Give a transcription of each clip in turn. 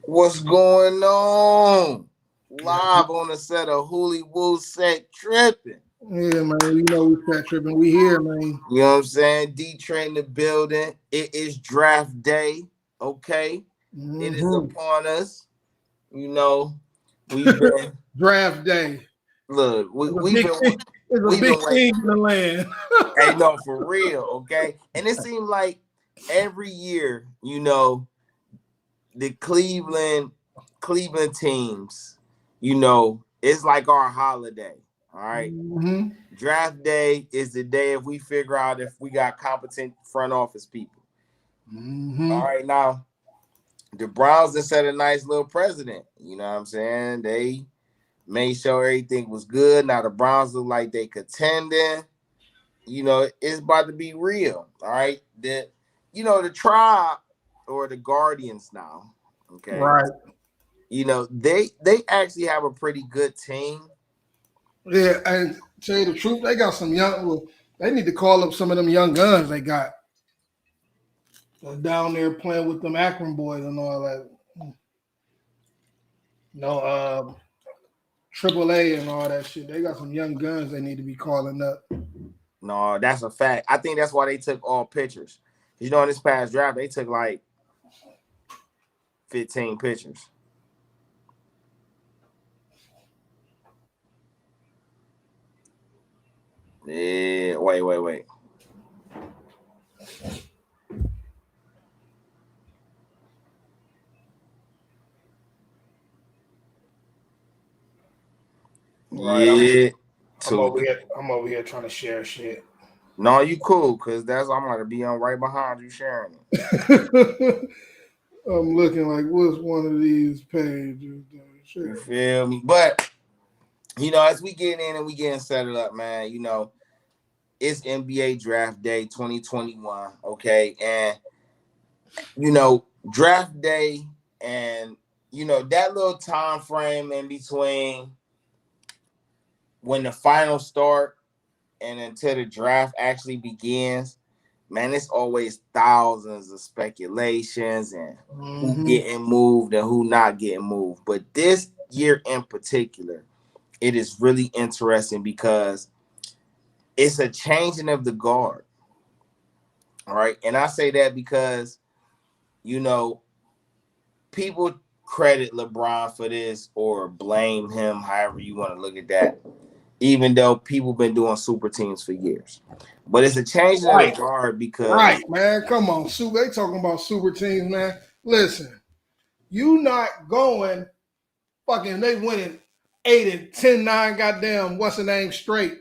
What's going on? Live on the set of HoolieWoodSetTrippin. Yeah, man. You know we set tripping. We here, man. You know what I'm saying? D-Trynt in the building. It is draft day. Okay. It is Mm-hmm. upon us. You know, we've been Draft day. look, It's a we've big been thing. It's a we've big been waiting. thing in the land. Hey, no, for real, okay? And it seemed like every year, the Cleveland teams, it's like our holiday. All right. Mm-hmm. Draft day is the day if we figure out if we got competent front office people. Mm-hmm. All right. Now, the Browns just set a nice little precedent. You know what I'm saying? They made sure everything was good. Now the Browns look like they contending. It's about to be real. All right. The tribe or the Guardians now. Okay. Right. They actually have a pretty good team. Yeah, and tell you the truth, they got some young. Well, they need to call up some of them young guns they got down there playing with them Akron boys and all that. No, AAA and all that shit. They got some young guns they need to be calling up. No, that's a fact. I think that's why they took all pitchers. In this past draft, they took like 15 pitchers. Yeah, wait. Right, Yeah, I'm over here trying to share shit. No, you cool, cause I'm gonna be on right behind you sharing it. I'm looking like what's one of these pages? You feel me? But as we get in and we getting set it up, man. It's NBA Draft Day 2021. Okay, and draft day, and that little time frame in between when the finals start and until the draft actually begins, man, it's always thousands of speculations and who getting moved and who not getting moved. But this year in particular, it is really interesting because it's a changing of the guard. All right. And I say that because, people credit LeBron for this or blame him, however you want to look at that, even though people been doing super teams for years. But it's a changing of the guard because right, man. Come on, they talking about super teams, man. Listen, you not going fucking they winning 8 and 10-9 goddamn what's the name straight.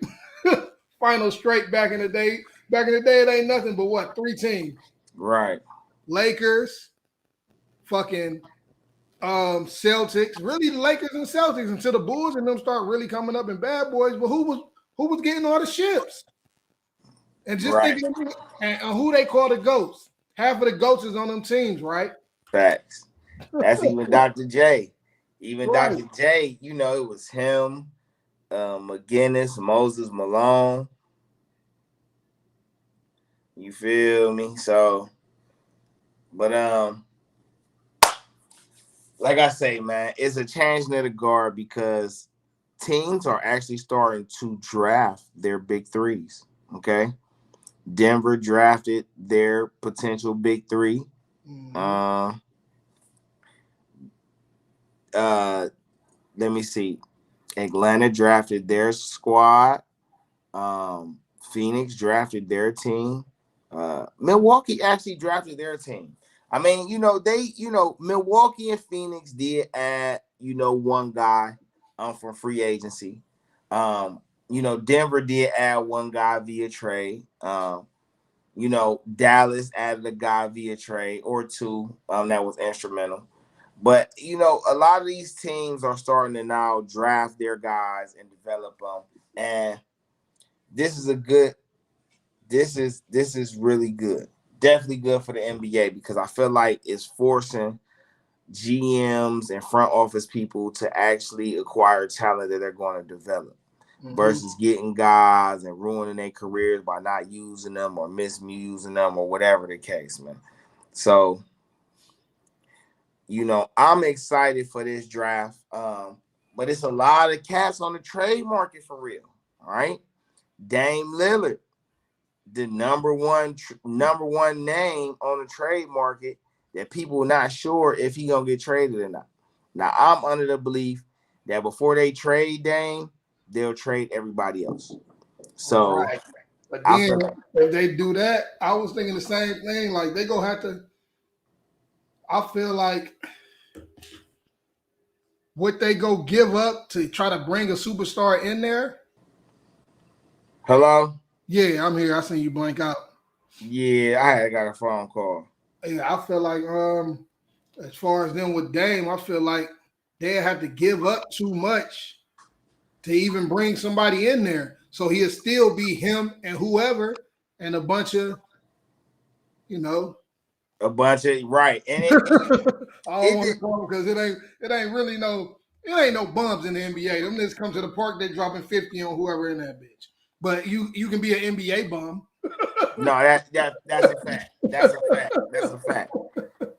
Final straight back in the day. Back in the day, it ain't nothing but what, 3 teams. Right. Lakers, fucking Celtics, really the Lakers and Celtics until the Bulls and them start really coming up in bad boys. But who was getting all the ships? And just thinking and who they call the GOATs. Half of the GOATs is on them teams, right? Facts. That's even Dr. J. Even Right. Dr. J, it was him, McGinnis, Moses Malone. You feel me? So, but like I say, man, it's a changing of the guard because teams are actually starting to draft their big threes. Okay. Denver drafted their potential big three. Let me see. Atlanta drafted their squad. Phoenix drafted their team. Milwaukee actually drafted their team. I mean, Milwaukee and Phoenix did add, one guy from free agency. Denver did add one guy via trade. Dallas added a guy via trade or two that was instrumental. But, a lot of these teams are starting to now draft their guys and develop them. And this is really good. Definitely good for the NBA because I feel like it's forcing GMs and front office people to actually acquire talent that they're going to develop versus getting guys and ruining their careers by not using them or misusing them or whatever the case, man. So, I'm excited for this draft. But it's a lot of cats on the trade market for real. All right. Dame Lillard, the number one name on the trade market that people are not sure if he gonna get traded or not. Now I'm under the belief that before they trade Dame, they'll trade everybody else. So Right. But I then feel like, if they do that, I was thinking the same thing. Like they gonna have to. I feel like what they go give up to try to bring a superstar in there. hello. Yeah, I'm here. I seen you blank out. Yeah, I had got a phone call. Yeah, I feel like as far as them with Dame, I feel like they have to give up too much to even bring somebody in there. So he'll still be him and whoever and a bunch of, you know. A bunch of right, and I don't want to it call them because it ain't really it ain't no bums in the NBA. Them niggas come to the park, they dropping 50 on whoever in that bitch. But you can be an NBA bum. no, that's a fact. That's a fact. That's a fact.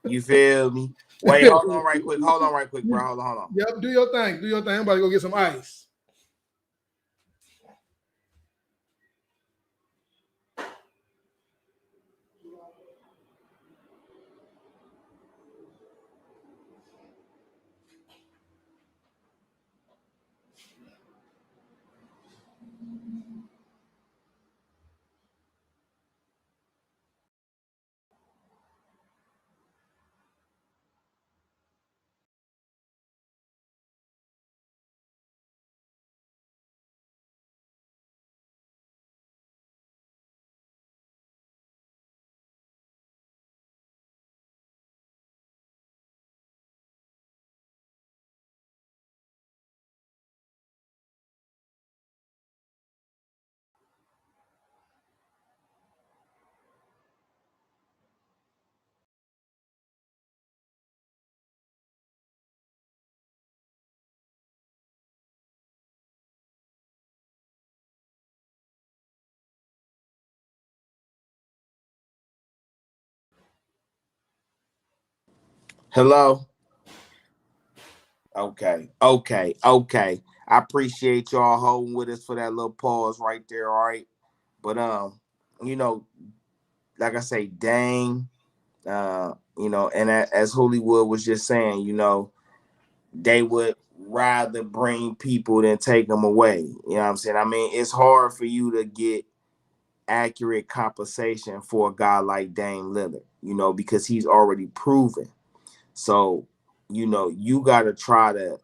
You feel me? Wait, hold on right quick. Hold on right quick, bro. Hold on. Yep, do your thing. Do your thing. Everybody go get some ice. Hello. Okay. I appreciate y'all holding with us for that little pause right there. All right, but you know, like I say, dang, and as Hollywood was just saying, they would rather bring people than take them away. You know what I'm saying? I mean, it's hard for you to get accurate compensation for a guy like Dame Lillard, because he's already proven. So, you got to try to.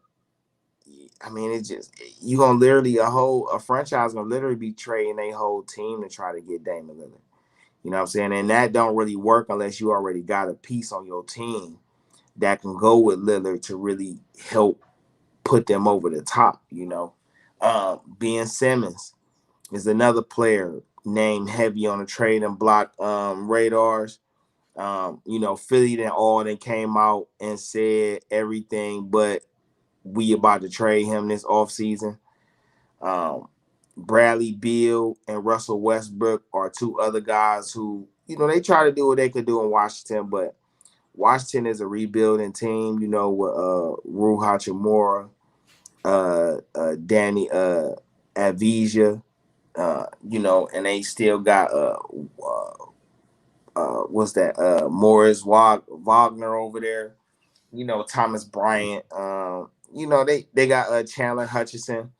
I mean, it's just you gonna literally a franchise gonna literally be trading a whole team to try to get Dame Lillard. You know what I'm saying? And that don't really work unless you already got a piece on your team that can go with Lillard to really help put them over the top. Ben Simmons is another player named heavy on the trade and block radars. Philly then all then came out and said everything, but we about to trade him this offseason. Um, Bradley Beal and Russell Westbrook are two other guys who, they try to do what they could do in Washington, but Washington is a rebuilding team, with Rui Hachimura, Danny Avdija, and they still got what's that? Morris Wagner over there. Thomas Bryant. They got Chandler Hutchison,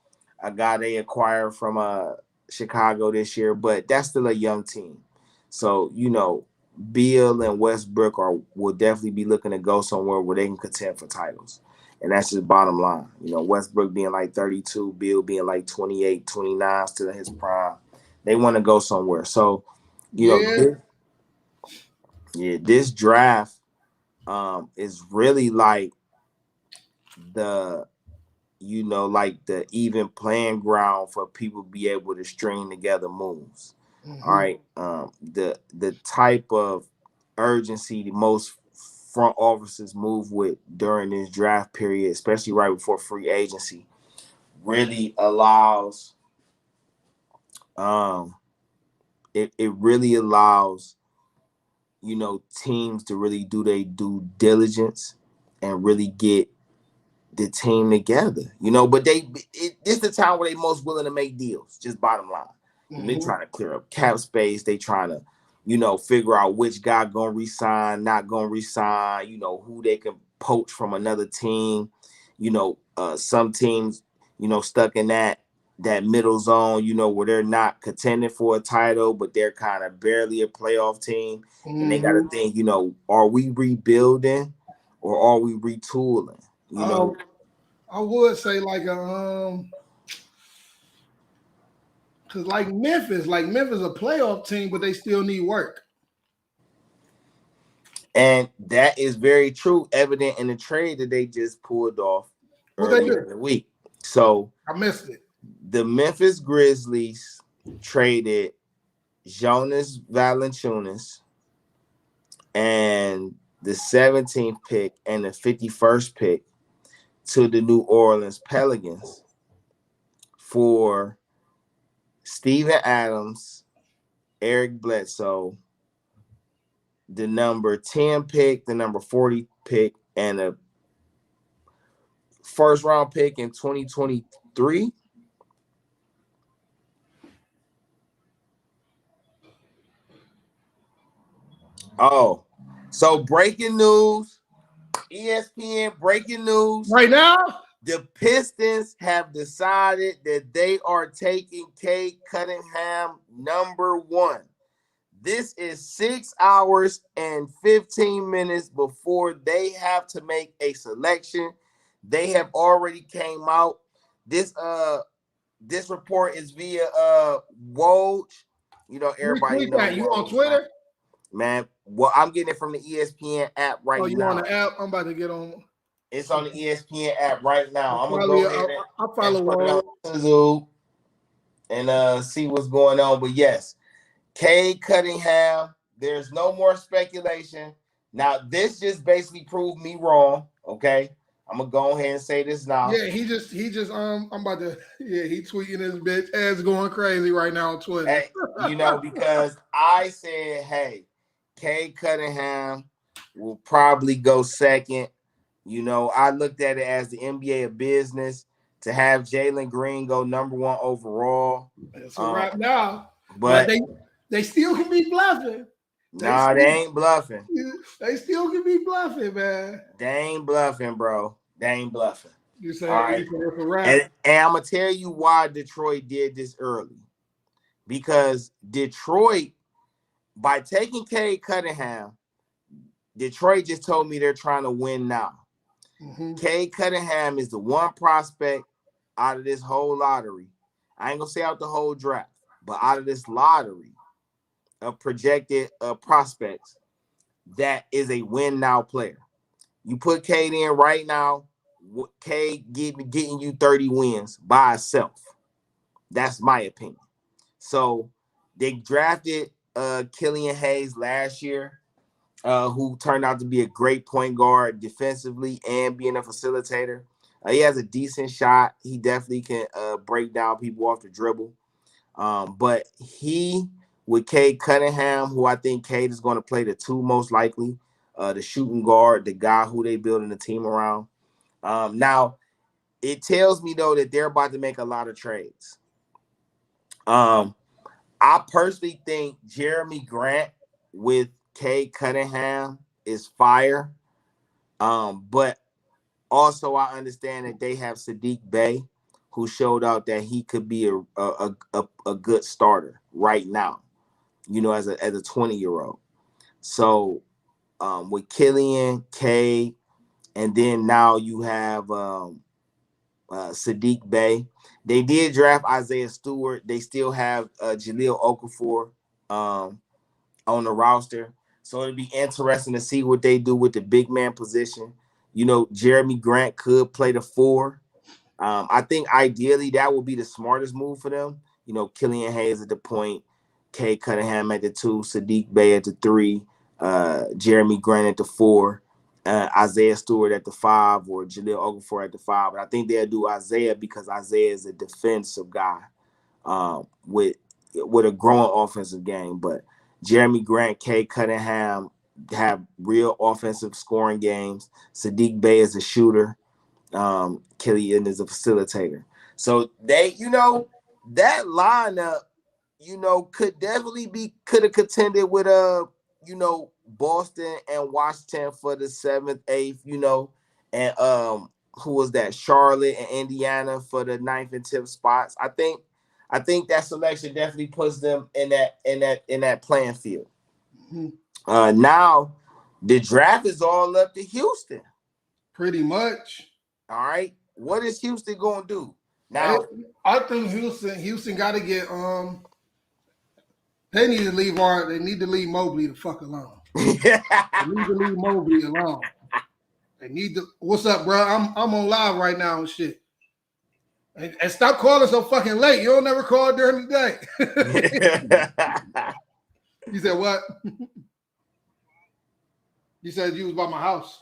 a guy they acquired from Chicago this year, but that's still a young team. So Beal and Westbrook will definitely be looking to go somewhere where they can contend for titles. And that's just bottom line. Westbrook being like 32, Beal being like 28, 29, still in his prime. They want to go somewhere. So, Yeah, this draft is really like the like the even playing ground for people to be able to string together moves. All mm-hmm. right. The type of urgency the most front offices move with during this draft period, especially right before free agency, really allows um it really allows teams to really do their due diligence and really get the team together, you know. But this is the time where they most willing to make deals. Just bottom line, they trying to clear up cap space. They trying to, you know, figure out which guy gonna resign, not gonna resign. You know, who they can poach from another team. You know, some teams, you know, stuck in that middle zone, you know, where they're not contending for a title, but they're kind of barely a playoff team, and they got to think, you know, are we rebuilding or are we retooling? You know, I would say like because like Memphis a playoff team, but they still need work. and that is very true, evident in the trade that they just pulled off What they earlier do? in the week. So I missed it. the Memphis Grizzlies traded Jonas Valanciunas and the 17th pick and the 51st pick to the New Orleans Pelicans for Steven Adams, Eric Bledsoe, the number 10 pick, the number 40 pick, and a first round pick in 2023. Oh, so breaking news, ESPN breaking news. Right now? The Pistons have decided that they are taking Cade Cunningham number 1. This is 6 hours and 15 minutes before they have to make a selection. They have already came out. This report is via Woj. You know, everybody Retweet know that. You on Woj, Twitter? man. Well, I'm getting it from the ESPN app right now. Oh, you on the app? I'm about to get on. It's on the ESPN app right now. I'm gonna Probably, go ahead I'll follow put it on. on Zoo and see what's going on. But yes, Cade Cunningham. There's no more speculation. Now, this just basically proved me wrong. Okay, I'm gonna go ahead and say this now. Yeah, he just I'm about to he tweeting his bitch ass going crazy right now on Twitter. Hey, you know, because I said, hey, Cade Cunningham will probably go second. You know, I looked at it as the NBA of business to have Jalen Green go number 1 overall. It's a wrap now. But they still can be bluffing. They ain't bluffing. They still can be bluffing, man. They ain't bluffing, bro. They ain't bluffing. You say, all right. It's a wrap. And I'm going to tell you why Detroit did this early. Because Detroit, by taking Cade Cunningham, Detroit just told me they're trying to win now. Cade Cunningham is the one prospect out of this whole lottery. I ain't going to say out the whole draft, but out of this lottery of projected prospects that is a win now player. You put Cade in right now, Cade getting you 30 wins by itself. That's my opinion. So they drafted Killian Hayes last year, who turned out to be a great point guard defensively and being a facilitator. He has a decent shot. He definitely can break down people off the dribble. But he, with Cade Cunningham, who I think Cade is going to play the 2 most likely, the shooting guard, the guy who they building the team around. Now, it tells me, though, that they're about to make a lot of trades. I personally think Jeremy Grant with Cade Cunningham is fire. But also I understand that they have Sadiq Bey, who showed out that he could be a good starter right now, you know, as a 20-year-old. So with Killian, Cade, and then now you have Sadiq Bey. They did draft Isaiah Stewart. They still have Jahlil Okafor on the roster. So it'll be interesting to see what they do with the big man position. You know, Jeremy Grant could play the 4. I think ideally that would be the smartest move for them. You know, Killian Hayes at the point, Cade Cunningham at the 2, Sadiq Bey at the 3, Jeremy Grant at the 4, Isaiah Stewart at the 5, or Jahlil Okafor at the 5. But I think they'll do Isaiah because Isaiah is a defensive guy with a growing offensive game. But Jeremy Grant, Cade Cunningham, have real offensive scoring games. Sadiq Bey is a shooter. Killian is a facilitator. So they, that lineup, could have contended with Boston and Washington for the 7th, 8th, and who was that? Charlotte and Indiana for the 9th and 10th spots. I think that selection definitely puts them in that playing field. Mm-hmm. Now the draft is all up to Houston. Pretty much. All right. What is Houston gonna do? Now I think Houston gotta get they need to leave Mobley the fuck alone. They need to leave Mobley alone. They need to. What's up, bro? I'm on live right now and shit. And stop calling so fucking late. You don't never call during the day. You said what? You said you was by my house.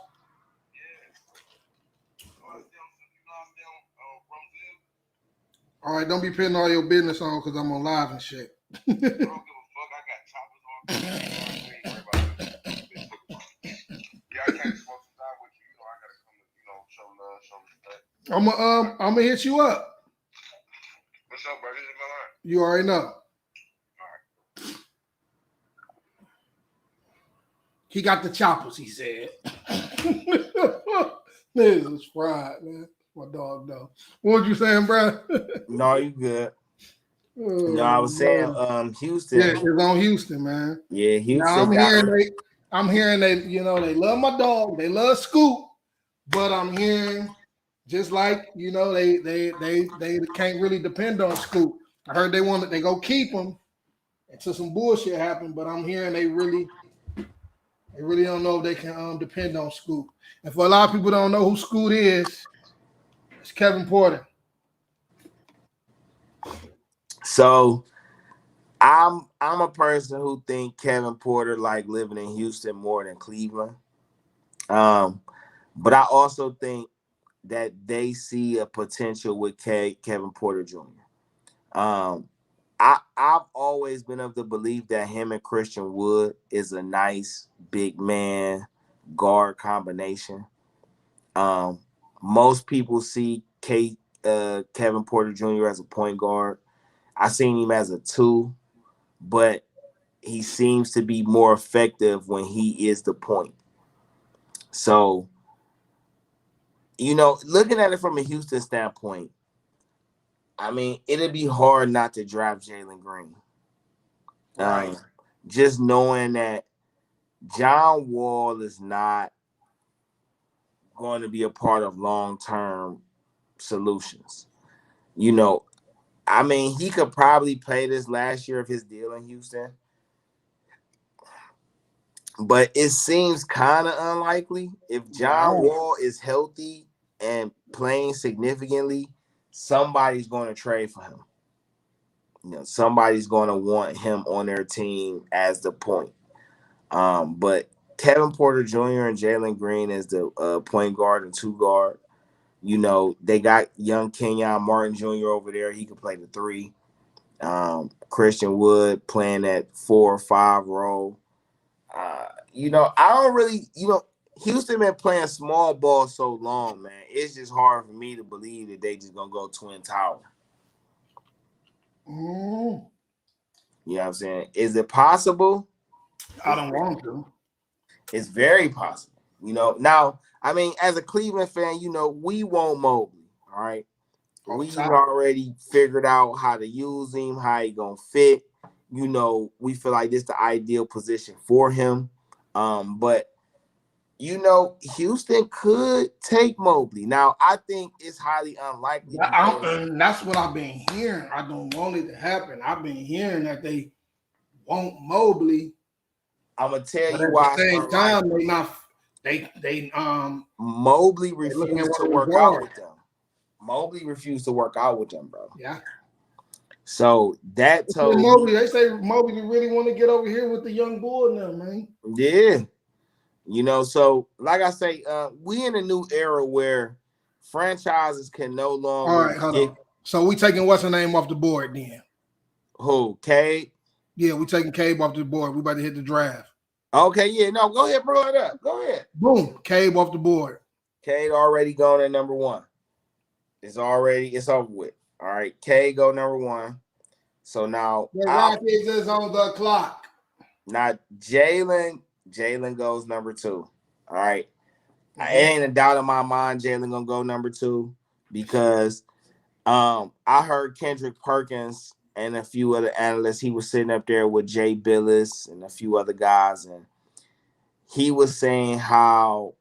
All right, don't be putting all your business on because I'm on live and shit. I don't give a fuck. I got choppers on. Yeah, I can't smoke some time with you. I gotta come, show love, show respect. I'm gonna hit you up. What's up, bro? This is my line. You already know. All right. He got the choppers, he said. This is fried, man. My dog, though. What was you saying, bro? No, you good. No, I was saying, Houston. Yeah, it's on Houston, man. Yeah, Houston. Now, I'm hearing they love my dog, they love Scoop, but I'm hearing just like they can't really depend on Scoop. I heard they go keep him until some bullshit happen, but I'm hearing they really don't know if they can depend on Scoop. And for a lot of people don't know who Scoot is, it's Kevin Porter. So I'm a person who think Kevin Porter like living in Houston more than Cleveland. But I also think that they see a potential with Kevin Porter Jr. I've always been of the belief that him and Christian Wood is a nice big man guard combination. Most people see Kevin Porter Jr. as a point guard. I seen him as a 2, but he seems to be more effective when he is the point. So, looking at it from a Houston standpoint, I mean, it'd be hard not to draft Jalen Green. Right. Just knowing that John Wall is not going to be a part of long-term solutions. I mean, he could probably play this last year of his deal in Houston, but it seems kind of unlikely. If John Wall is healthy and playing significantly, somebody's going to trade for him. Somebody's going to want him on their team as the point. But Kevin Porter Jr. and Jalen Green as the point guard and 2 guard. They got young Kenyon Martin Jr. over there. He can play the 3. Christian Wood playing that 4 or 5 role. I don't really, Houston been playing small ball so long, man. It's just hard for me to believe that they just gonna go Twin Tower. Mm. You know what I'm saying? Is it possible? I don't want to. It's very possible. Now, I mean, as a Cleveland fan, we want Mobley, all right? We already figured out how to use him, how he gonna fit. We feel like this is the ideal position for him. But Houston could take Mobley. Now, I think it's highly unlikely. That's what I've been hearing. I don't want it to happen. I've been hearing that they want Mobley. I'm gonna tell you why. At the same time, they Mobley refused to work out with them. Mobley refused to work out with them, bro. Yeah. So that told Mobley. They say Mobley really want to get over here with the young boy now, man. Yeah. So like I say, we in a new era where franchises can no longer. All right, hold on. So we taking what's her name off the board then? Who? Cade? Yeah, we taking Cade off the board. We about to hit the draft. Okay, yeah, no, go ahead, bro it up. Go ahead. Boom, Cade off the board. Cade already gone at number 1. It's over with. All right, Cade go number 1. So now The Rockets is on the clock. Now Jalen goes number 2. All right. Ain't a doubt in my mind Jalen gonna go number 2 because I heard Kendrick Perkins and a few other analysts. He was sitting up there with Jay Billis and a few other guys, and he was saying how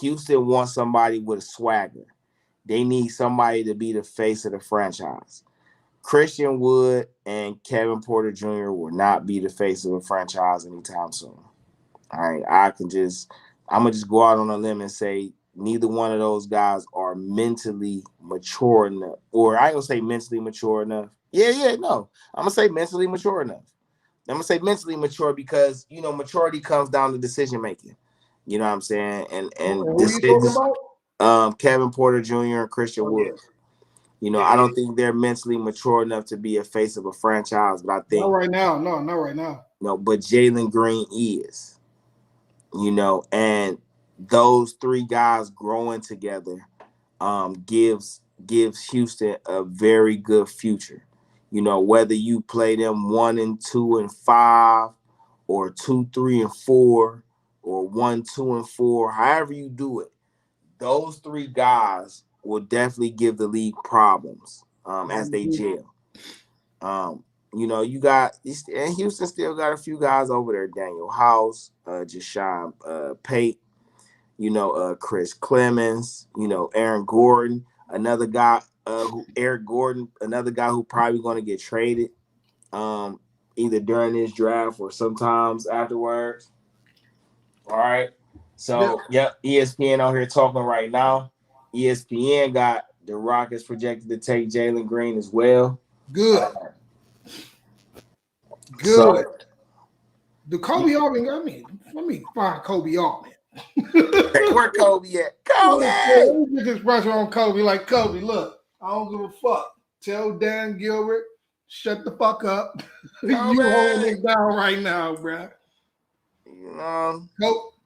Houston wants somebody with a swagger. They need somebody to be the face of the franchise. Christian Wood and Kevin Porter Jr. will not be the face of a franchise anytime soon. All right, I'm gonna just go out on a limb and say neither one of those guys are mentally mature enough, or I ain't gonna say mentally mature enough. No, I'm gonna say mentally mature enough. I'm gonna say mentally mature because maturity comes down to decision making. You know what I'm saying? And who are you talking about? Kevin Porter Jr. and Christian Wood. Yeah. I don't think they're mentally mature enough to be a face of a franchise, but I think not right now. No, not right now. No, but Jalen Green is. And those 3 guys growing together gives Houston a very good future. Whether you play them 1 and 2 and 5 or 2, 3 and 4 or 1, 2 and 4, however you do it, those 3 guys will definitely give the league problems as they gel. And Houston still got a few guys over there: Daniel House, Jashawn Pate, Chris Clemens, Aaron Gordon, another guy, another guy who probably going to get traded either during this draft or sometimes afterwards. All right. So, ESPN out here talking right now. ESPN got the Rockets projected to take Jalen Green as well. Good. So, the Kobe Altman got me. Let me find Kobe Altman. Where Kobe at? Kobe! Put this pressure on Kobe. Like, Kobe, look, I don't give a fuck. Tell Dan Gilbert, shut the fuck up. You holding this down right now, bro.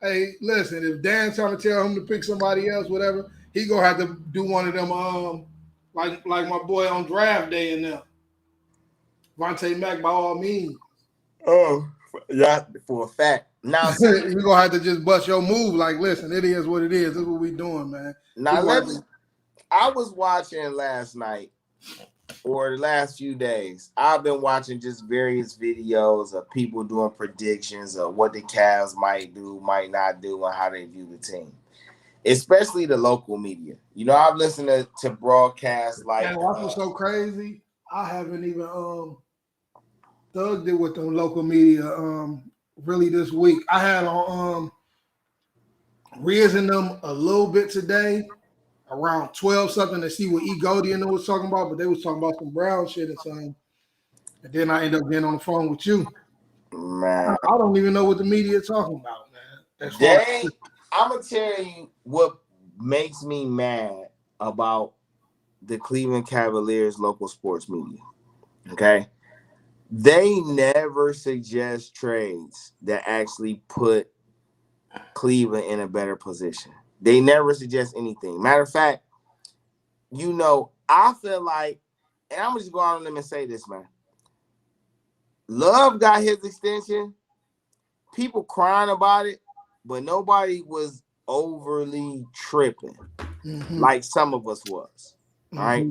Hey, listen, if Dan's trying to tell him to pick somebody else, whatever, he gonna have to do one of them, like my boy on draft day and them. Vontae Mack, by all means. Oh, yeah, for a fact. Now, you're gonna have to just bust your move. Like, listen, it is what it is. This is what we doing, man. Now, I was watching last night or the last few days. I've been watching just various videos of people doing predictions of what the Cavs might do, might not do, and how they view the team, especially the local media. I've listened to broadcasts like. Man, that was so crazy. I haven't even thugged it with them local media really this week. I had on Riz and them a little bit today, around 12 something, to see what E. Goldie and them was talking about, but they was talking about some Brown shit and something. And then I end up getting on the phone with you. Man, I don't even know what the media is talking about, man. I'm gonna tell you what makes me mad about the Cleveland Cavaliers local sports media. Okay. They never suggest trades that actually put Cleveland in a better position. They never suggest anything. Matter of fact, I feel like, and I'm just going on them and say this, man. Love got his extension. People crying about it, but nobody was overly tripping like some of us was. All right.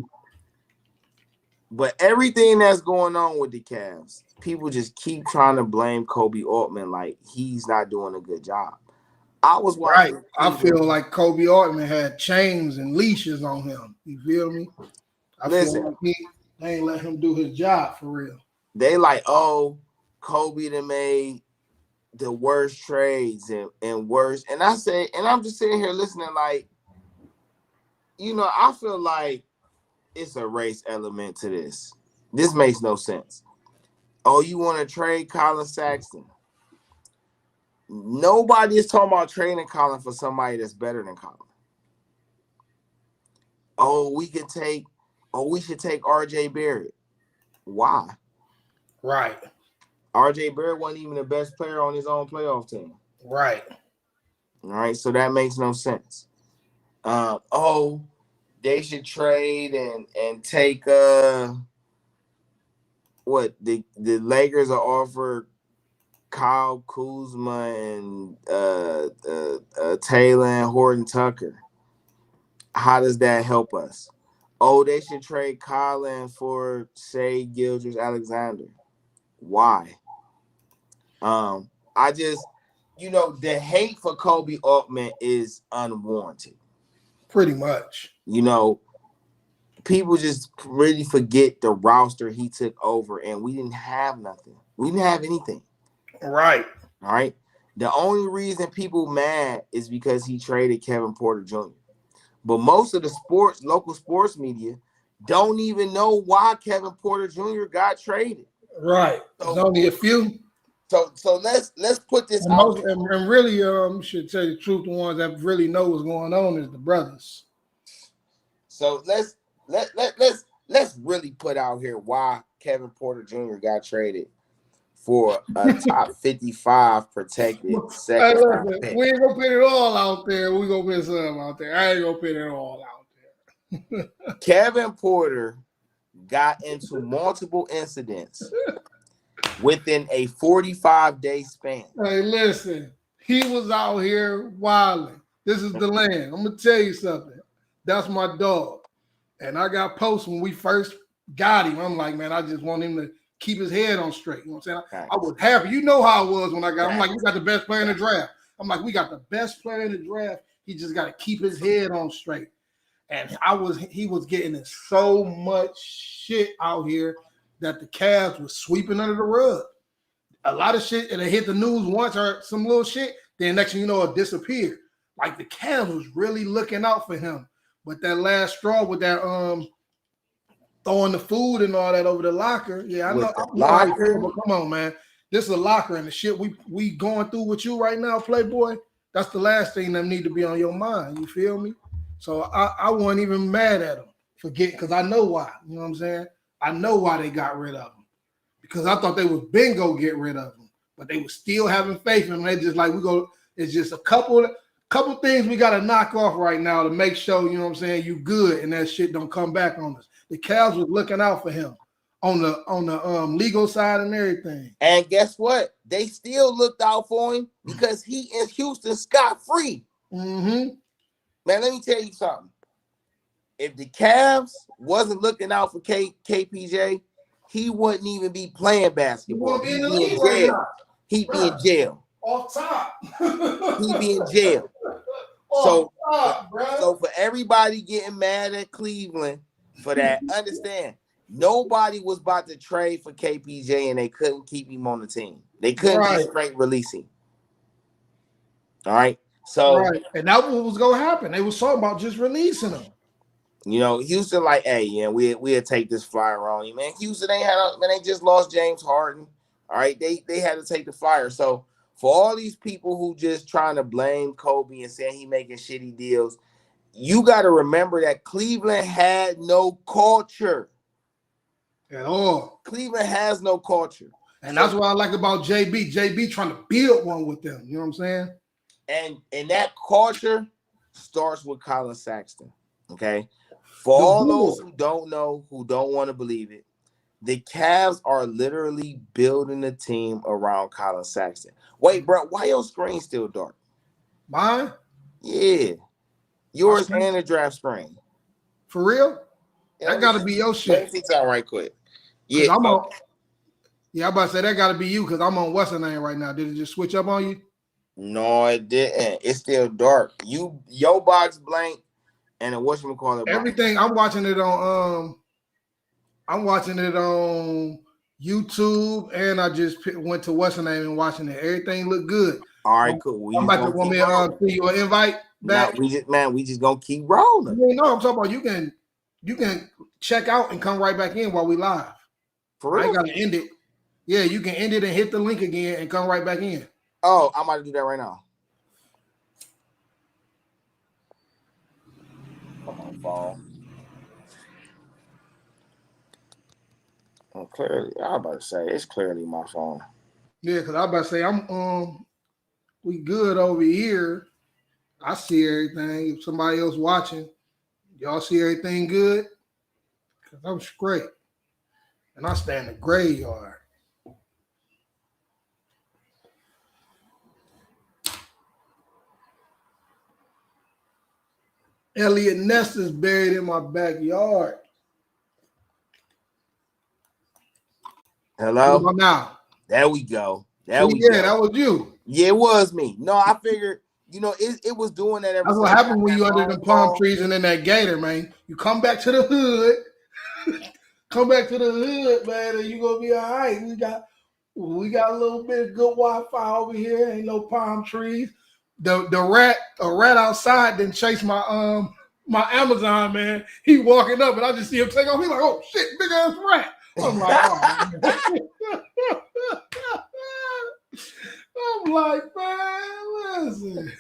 But everything that's going on with the Cavs, people just keep trying to blame Kobe Altman like he's not doing a good job. I was watching. Right. I feel like Kobe Altman had chains and leashes on him. You feel me? Feel like they ain't let him do his job for real. They like, oh, Kobe done made the worst trades and worse. And I say, and I'm just sitting here listening like, I feel like it's a race element to this. This makes no sense. Oh, you want to trade Colin Sexton? Nobody is talking about trading Colin for somebody that's better than Colin. Oh, we should take RJ Barrett. Why? Right. RJ Barrett wasn't even the best player on his own playoff team. Right. All right, so that makes no sense. They should trade and take what the Lakers are offered Kyle Kuzma and Taylor and Horton Tucker. How does that help us? Oh, they should trade Colin for Shea Gilgeous-Alexander. Why? I just, the hate for Kobe Altman is unwarranted. Pretty much. People just really forget the roster he took over, and we didn't have nothing. We didn't have anything. Right. All right. The only reason people mad is because he traded Kevin Porter Jr. But most of the local sports media don't even know why Kevin Porter Jr. got traded. Right. There's only a few. So let's put this and out. And really, should tell you the truth, the ones that really know what's going on is the brothers. So let's really put out here why Kevin Porter Jr. got traded for a top 55 protected second round pick. We ain't gonna put it all out there. We gonna put some out there. I ain't gonna put it all out there. Kevin Porter got into multiple incidents within a 45-day span. Hey, listen, he was out here wilding. This is the land. I'm gonna tell you something. That's my dog. And I got posts when we first got him. I'm like, man, I just want him to keep his head on straight. You know what I'm saying? I was happy. You know how I was when I got him. I'm like, we got the best player in the draft. I'm like, we got the best player in the draft. He just got to keep his head on straight. And he was getting in so much shit out here that the Cavs was sweeping under the rug. A lot of shit, and it hit the news once or some little shit, then next thing you know, it disappeared. Like the Cavs was really looking out for him. But that last straw with that throwing the food and all that over the locker, yeah, I know. Locker? But come on, man. This is a locker, and the shit we going through with you right now, Playboy, that's the last thing that need to be on your mind. You feel me? So I wasn't even mad at him. Because I know why. You know what I'm saying? I know why they got rid of him. Because I thought they was bingo get rid of him. But they was still having faith in him. They just like, it's just a couple things we got to knock off right now to make sure, you know what I'm saying, you good and that shit don't come back on us. The Cavs was looking out for him on the legal side and everything. And guess what? They still looked out for him because he is Houston scot-free. Mm-hmm. Man, let me tell you something. If the Cavs wasn't looking out for KPJ, he wouldn't even be playing basketball. He'd be in jail. He'd be in jail. Off top. He'd be in jail. So for everybody getting mad at Cleveland for that, understand, nobody was about to trade for KPJ and they couldn't keep him on the team. They couldn't just straight release him. All right. So and that was gonna happen. They was talking about just releasing him. Houston like, hey, yeah, we'll take this flyer on you, man. Houston they just lost James Harden. All right, they had to take the flyer. So for all these people who just trying to blame Kobe and saying he making shitty deals, you got to remember that Cleveland had no culture at all. Cleveland has no culture, and that's what I like about JB. JB trying to build one with them. You know what I'm saying? And that culture starts with Colin Sexton. Okay. For all those who don't know, who don't want to believe it, the Cavs are literally building a team around Colin Sexton. Wait, bro, why your screen still dark? Mine? Yeah. Yours and the draft screen. For real? That got to be your shit. Let me see something right quick. Yeah, I'm about to say that got to be you because I'm on what's the name right now. Did it just switch up on you? No, it didn't. It's still dark. Your box blank. And whatchamacallit. Everything I'm watching it on YouTube, and I just went to what's the name and watching it. Everything looked good. All right, cool. I'm about to want me to see you an invite back. We just gonna keep rolling. You know, I'm talking about you can check out and come right back in while we live. For real? I ain't gotta end it. Yeah, you can end it and hit the link again and come right back in. Oh, I'm about to do that right now. Come on, phone. Oh, clearly, I was about to say it's clearly my phone. Yeah, because I about to say we good over here. I see everything. If somebody else watching, y'all see everything good? Because I'm straight. And I stay in the graveyard. Elliot Ness is buried in my backyard. Hello? What about now? There we go. So yeah, that was you. Yeah, it was me. No, I figured, it was doing that ever That's since what I happened got when that you under phone them palm call. trees and in that gator, man. You come back to the hood. Come back to the hood, man, and you gonna be all right. We got a little bit of good Wi-Fi over here. Ain't no palm trees. A rat outside didn't chase my Amazon, man. He walking up and I just see him take off. He's like, oh shit, big ass rat. I'm like, oh man. I'm like, man, listen.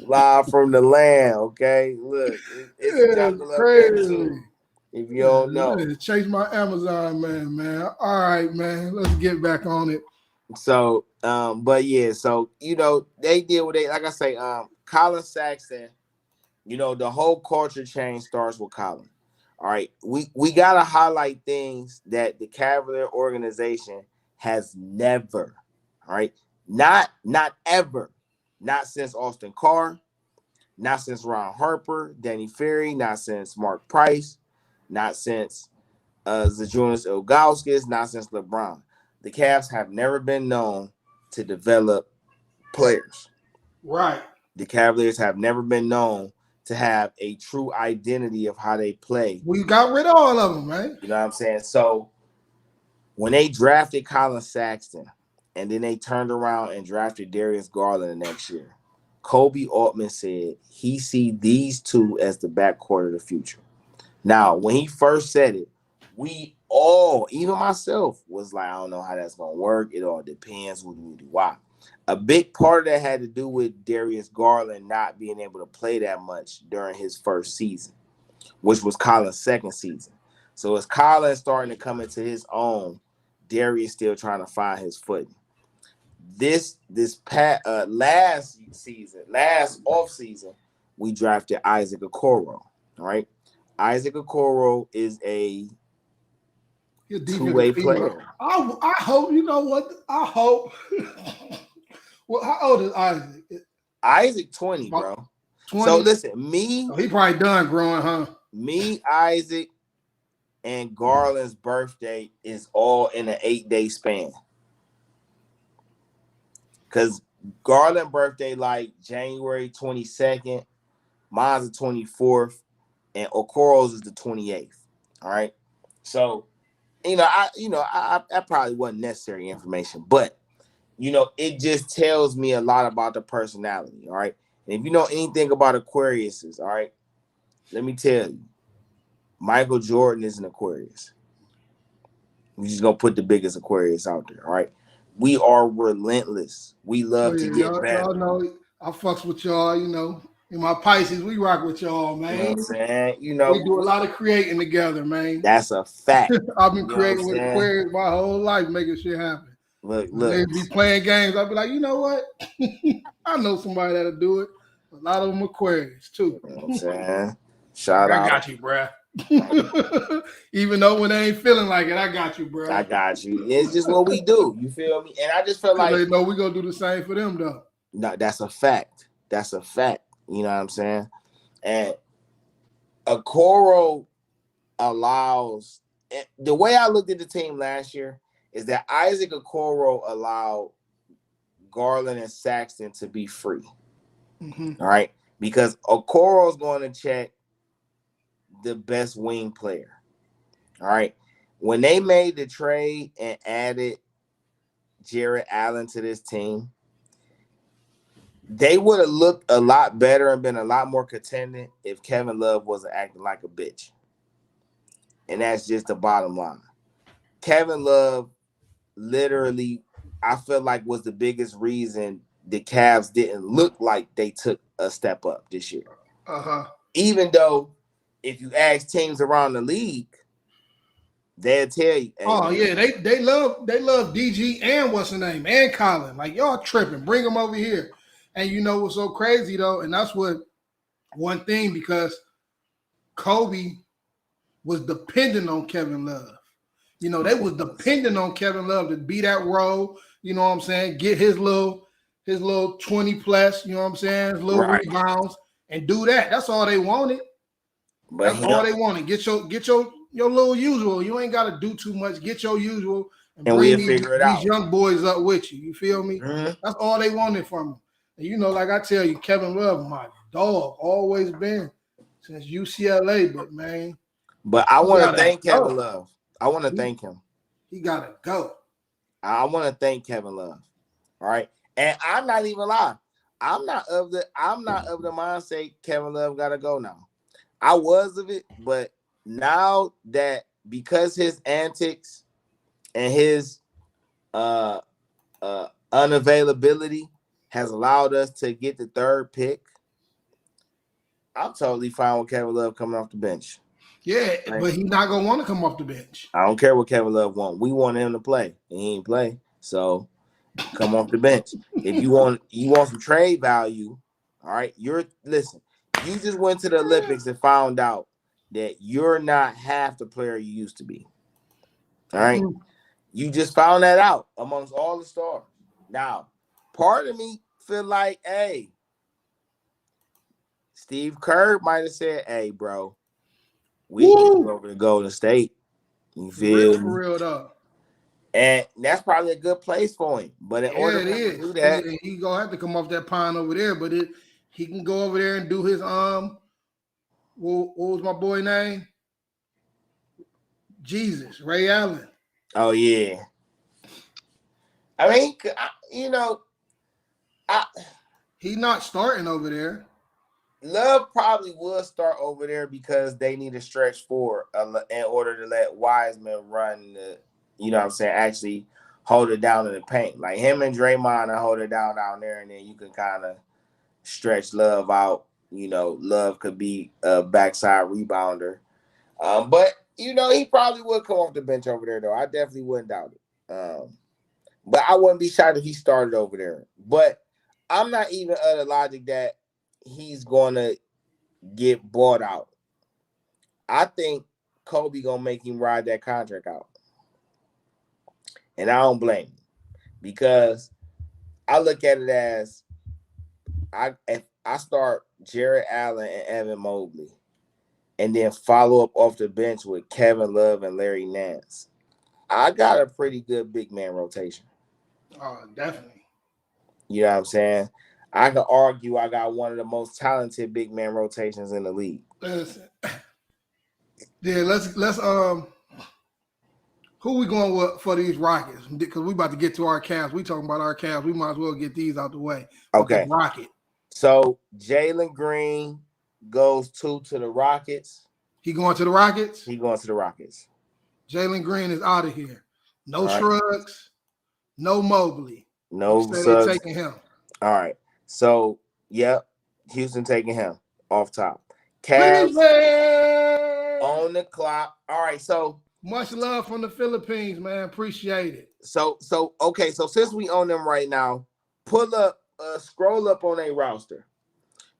Live from the land, okay? Look, it's a jungle up there too. If you don't know. Chase my Amazon, man. All right, man. Let's get back on it. So, but yeah, so they did what they like. I say, Colin Saxton. The whole culture change starts with Colin. All right, we gotta highlight things that the Cavalier organization has never. All right, not ever, not since Austin Carr, not since Ron Harper, Danny Ferry, not since Mark Price, not since Zajunas Ilgauskas, not since LeBron. The Cavs have never been known to develop players. Right. The Cavaliers have never been known to have a true identity of how they play. We got rid of all of them, man. You know what I'm saying? So when they drafted Colin Saxton and then they turned around and drafted Darius Garland the next year, Kobe Altman said he see these two as the backcourt of the future. Now, when he first said it, we all, even myself, was like, I don't know how that's going to work. It all depends. Why? A big part of that had to do with Darius Garland not being able to play that much during his first season, which was Colin's second season. So as Colin starting to come into his own, Darius still trying to find his footing. Last off season, we drafted Isaac Okoro. All right, Isaac Okoro is a two-way player. I hope, you know what? I hope. Well, how old is Isaac? Isaac 20, bro. 20? So listen, me. Oh, he probably done growing, huh? Me, Isaac, and Garland's birthday is all in an 8-day span. Because Garland's birthday like January 22nd, mine's the 24th, and Okoro's is the 28th. All right. So, I probably wasn't necessary information, but it just tells me a lot about the personality. All right. And if you know anything about Aquariuses, all right, let me tell you, Michael Jordan is an Aquarius. We're just gonna put the biggest Aquarius out there. All right. We are relentless. We love to get better. Y'all know I fucks with y'all, In my Pisces, we rock with y'all, man. You know what I'm saying? We do a lot of creating together, man. That's a fact. I've been creating with Aquarius my whole life, making shit happen. Look. They be playing games. I'll be like, you know what? I know somebody that'll do it. A lot of them Aquarius, too. You know what I'm saying? Shout out. I got you, bruh. Even though when they ain't feeling like it, I got you, bro. I got you. It's just what we do. You feel me? And I just feel like they know we gonna do the same for them, though. No, that's a fact. That's a fact. You know what I'm saying? And Okoro allows. The way I looked at the team last year is that Isaac Okoro allowed Garland and Saxton to be free. Mm-hmm. All right, because Okoro's going to check the best wing player. All right. When they made the trade and added Jarrett Allen to this team, they would have looked a lot better and been a lot more contending if Kevin Love wasn't acting like a bitch. And that's just the bottom line. Kevin Love literally, I feel like, was the biggest reason the Cavs didn't look like they took a step up this year. Even though if you ask teams around the league, They'll tell you, hey Oh man. yeah, they love DG and what's the name and Colin. Like y'all tripping, bring them over here. And you know what's so crazy though, and that's what one thing because Kobe was dependent on Kevin Love. You know, they was dependent on Kevin Love to be that role. You know what I'm saying? Get his little 20 plus. You know what I'm saying? His little Right. rebounds and do that. That's all they wanted. But That's all they wanted. Get your little usual. You ain't got to do too much. Get your usual and and bring we'll figure it these out. young boys up with you. You feel me? Mm-hmm. That's all they wanted from him. And you know, like I tell you, Kevin Love, my dog, always been since UCLA. But man, But I he want to gotta thank Kevin go. Love. I want to He, thank him. he gotta go. I want to thank Kevin Love. All right. And I'm not even lying. I'm not of the mindset Kevin Love gotta go now. I was of it, but now that because his antics and his uh unavailability has allowed us to get the third pick, I'm totally fine with Kevin Love coming off the bench. Yeah, Right? but he's not gonna want to come off the bench. I don't care what Kevin Love wants. We want him to play, and he ain't play. So come off the bench. If you want some trade value, all right. Listen. You just went to the Olympics and found out that you're not half the player you used to be. All right. Mm-hmm. You just found that out amongst all the stars. Now, part of me feel like, hey, Steve Kerr might have said, hey, bro, we get you over to Golden State. You feel For me? real though. And that's probably a good place for him. But in order Yeah, it for him to do is. that, He gonna have to come off that pine over there, but he can go over there and do his what was my boy name? Jesus, Ray Allen. oh yeah. I mean, I He not starting over there. Love probably will start over there because they need a stretch four in order to let Wiseman run you know what I'm saying, actually hold it down in the paint. Like him and Draymond will hold it down there, and then you can kind of stretch Love out. You know, Love could be a backside rebounder. But, he probably would come off the bench over there, though. I definitely wouldn't doubt it. But I wouldn't be shocked if he started over there. But I'm not even of the logic that he's going to get bought out. I think Kobe going to make him ride that contract out. And I don't blame him. Because I look at it as if I start Jared Allen and Evan Mobley and then follow up off the bench with Kevin Love and Larry Nance, I got a pretty good big man rotation. Oh, definitely. You know what I'm saying? I could argue I got one of the most talented big man rotations in the league. Listen. Yeah, let's who we going with for these Rockets? Because we about to get to our Cavs. We talking about our Cavs. We might as well get these out the way. Okay. Rocket. So Jalen Green goes to the Rockets. He going to the Rockets? He going to the Rockets. Jalen Green is out of here. No Shrugs, no Mobley. No They taking him. All right. So, yep, Houston taking him off top. Cavs on the clock. All right, so much love from the Philippines, man. Appreciate it. So okay, so since we own them right now, scroll up on a roster.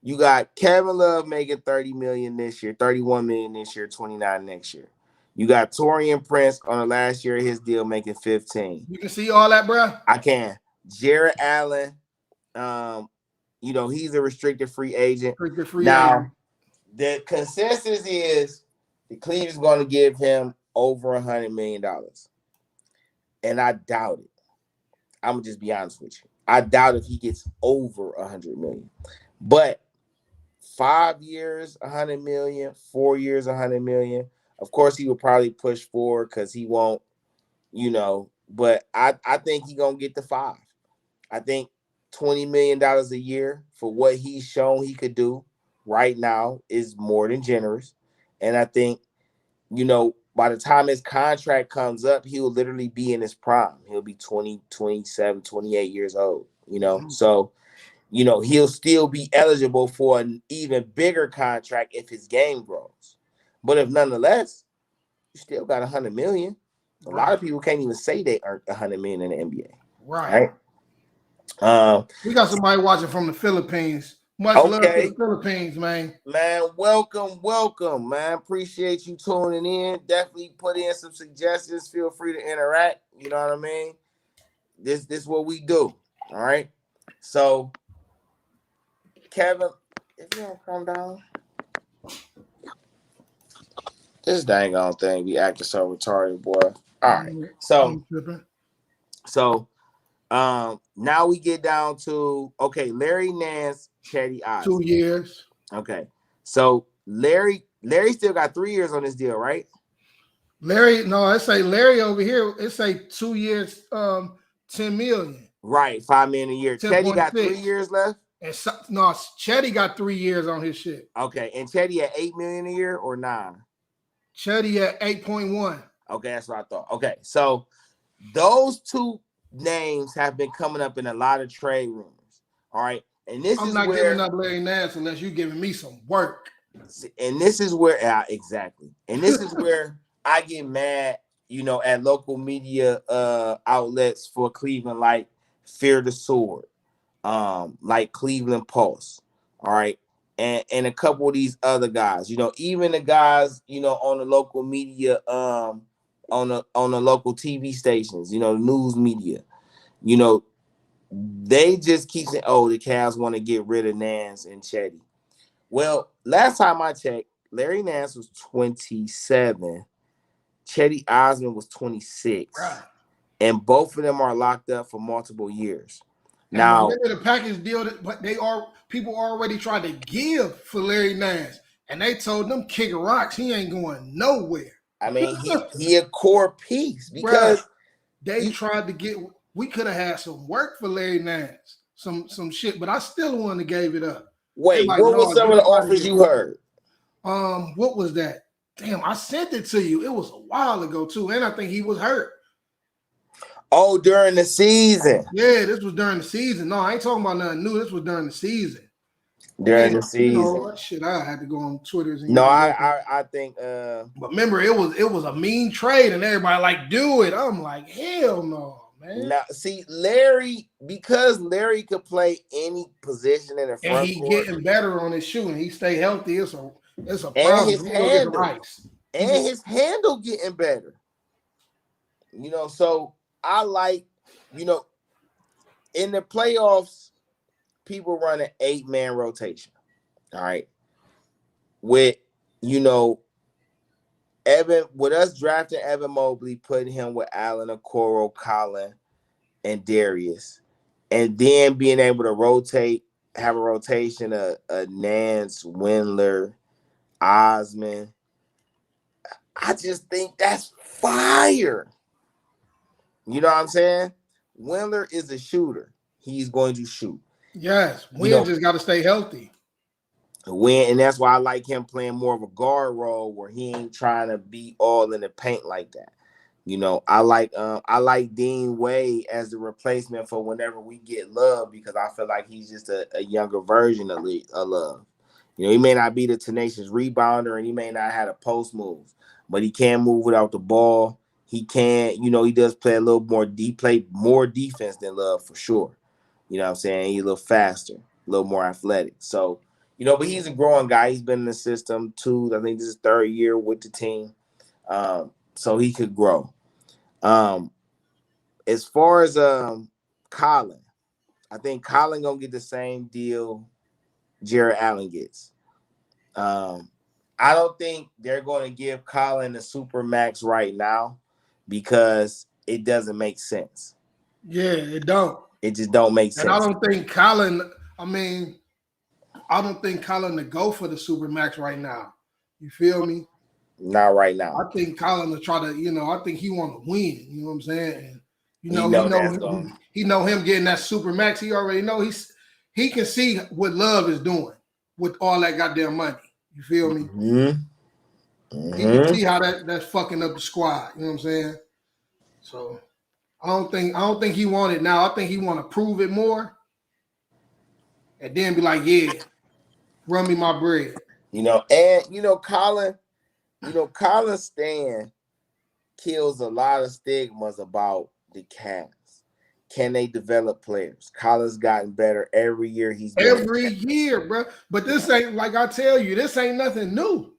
You got Kevin Love making $30 million this year, $31 million this year, $29 next year. You got Taurean Prince on the last year of his deal making $15. You can see all that, bro? I can. Jared Allen, he's a restricted free agent. The consensus is the Cleveland's going to give him over $100 million. And I doubt it. I'm going to just be honest with you. I doubt if he gets over $100 million. But 5 years, $100 million, 4 years, $100 million. Of course, he will probably push forward because he won't, but I think he's going to get the 5. I think $20 million a year for what he's shown he could do right now is more than generous. And I think, by the time his contract comes up, he'll literally be in his prime. He'll be 20, 27, 28 years old, So, he'll still be eligible for an even bigger contract if his game grows. But if nonetheless, you still got 100 million. A lot of people can't even say they earned 100 million in the NBA. Right. We got somebody watching from the Philippines. Much love to the Philippines, man. Man, welcome, man. Appreciate you tuning in. Definitely put in some suggestions. Feel free to interact. You know what I mean? This is what we do. All right. So, Kevin, if you don't calm down, this dang on thing be acting so retarded, boy. All right. So now we get down to Larry Nance, Chetty Osman. 2 years. Okay. So Larry still got 3 years on this deal, right? Larry, no, it say Larry over here. It say 2 years, 10 million. Right, 5 million a year. Chetty got 3 years left. And no, Chetty got 3 years on his shit. Okay, and Chetty at 8 million a year or 9? Chetty at 8.1. Okay, that's what I thought. Okay, so those two names have been coming up in a lot of trade rumors. All right, and I'm not giving up Larry Nance unless you're giving me some work. And this is where exactly, and this is where I get mad, at local media outlets for Cleveland, like Fear the Sword, like Cleveland Pulse, all right, and a couple of these other guys, even the guys, on the local media, on the local TV stations, the news media, they just keep saying, oh, the Cavs want to get rid of Nance and Chetty. Well, last time I checked, Larry Nance was 27. Chetty Osman was 26. Right. And both of them are locked up for multiple years. And now, remember the package deal but people already tried to give for Larry Nance. And they told them kick rocks, he ain't going nowhere. I mean, he a core piece because they tried to get. We could have had some work for Larry Nance, some shit, but I still wouldn't have gave it up. Wait, what was some of the offers you heard? What was that? Damn, I sent it to you. It was a while ago too, and I think he was hurt. Oh, during the season. Yeah, this was during the season. No, I ain't talking about nothing new. This was during the season. During the season. Shit, I had to go on Twitter. No, I think. But remember, it was a mean trade, and everybody like do it. I'm like, hell no, man. Now, see, because Larry could play any position in the front and he court, getting better on his shooting. He stay healthy. It's a problem. And his handle getting better. So I like, in the playoffs, people run an 8-man rotation. All right. With, Evan, with us drafting Evan Mobley, putting him with Allen Okoro, Colin, and Darius, and then being able to have a rotation of Nance, Windler, Osman. I just think that's fire. You know what I'm saying? Windler is a shooter. He's going to shoot. Yes, Wynn just got to stay healthy. And that's why I like him playing more of a guard role where he ain't trying to be all in the paint like that. I like Dean Wade as the replacement for whenever we get Love, because I feel like he's just a younger version of Love. He may not be the tenacious rebounder and he may not have a post move, but he can move without the ball. He can, he does play a little more play more defense than Love for sure. You know what I'm saying? He's a little faster, a little more athletic. So, but he's a growing guy. He's been in the system too. I think this is 3rd year with the team. So he could grow. As far as Colin, I think Colin gonna get the same deal Jared Allen gets. I don't think they're going to give Colin the super max right now because it doesn't make sense. Yeah, it don't. It just don't make sense. And I don't think Colin. I don't think Colin to go for the super max right now. You feel me? Not right now. I think Colin to try to, I think he want to win. You know what I'm saying? And he know him getting that super max. He already know he can see what Love is doing with all that goddamn money. You feel me? Mm-hmm. He can see how that's fucking up the squad. You know what I'm saying? So I don't think he want it now. I think he want to prove it more, and then be like, yeah, run me my bread. Colin, Colin's stand kills a lot of stigmas about the Cavs. Can they develop players? Colin's gotten better every year he's been. Every year, bro. But this ain't, like I tell you, this ain't nothing new.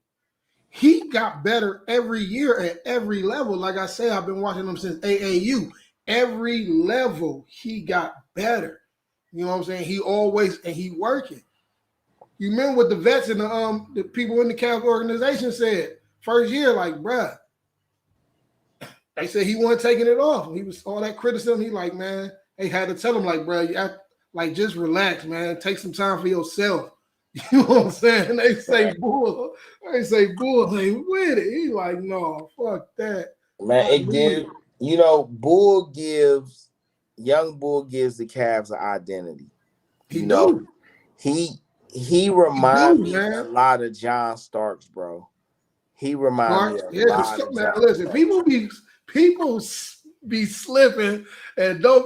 He got better every year at every level. Like I say, I've been watching him since AAU. Every level, he got better. You know what I'm saying? He working. You remember what the vets and the people in the Cavs organization said first year, like, bruh, they said he wasn't taking it off. He was all that criticism. He like, man, they had to tell him, like, bro, like, just relax, man. Take some time for yourself. You know what I'm saying? They say bull ain't with it. He like, no, fuck that. Man, it gives, young Bull gives the Cavs an identity. He reminds me a lot of John Starks, bro. He reminds me a lot of John Listen, Starks. People be slipping and don't.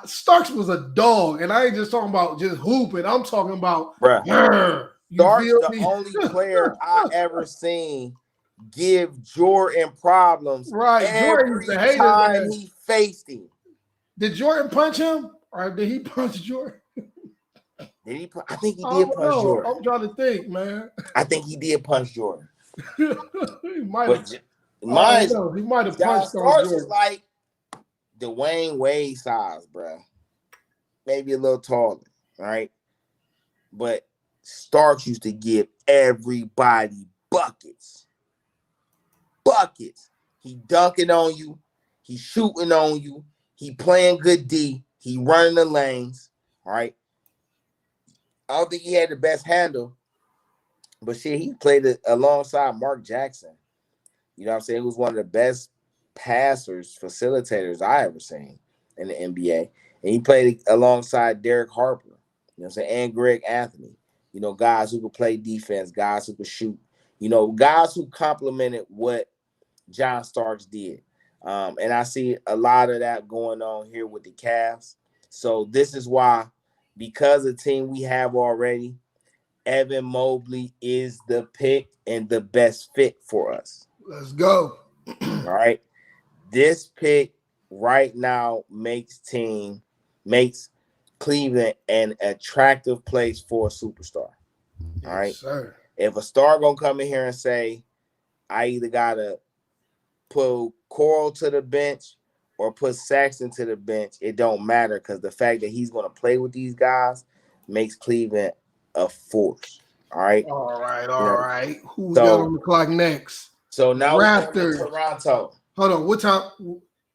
Starks was a dog, and I ain't just talking about just hooping. I'm talking about, bruh. Starks the only player I ever seen give Jordan problems. Right, every time he faced him. Did Jordan punch him, or did he punch Jordan? Did he? I think he did punch Jordan. I'm trying to think, man. I think he did punch Jordan. He might have. He might have punched Starks. Is like Dwayne Wade size, bro. Maybe a little taller, right? But Starks used to give everybody buckets. Buckets. He dunking on you. He shooting on you. He playing good D. He running the lanes. All right. I don't think he had the best handle, but shit, he played it alongside Mark Jackson. You know what I'm saying? He was one of the best passers, facilitators I ever seen in the NBA. And he played alongside Derek Harper, you know what I'm saying, and Greg Anthony. You know, guys who could play defense, guys who could shoot, you know, guys who complemented what John Starks did. And I see a lot of that going on here with the Cavs. So this is why, because the team we have already, Evan Mobley is the pick and the best fit for us. Let's go. All right. This pick right now makes Cleveland an attractive place for a superstar. All right. Sir. If a star gonna come in here and say, I either gotta put Coral to the bench or put Saxon to the bench, it don't matter, because the fact that he's gonna play with these guys makes Cleveland a force. All right. All right. Who we got on the clock next? So now Raptors. Toronto. Hold on. What time?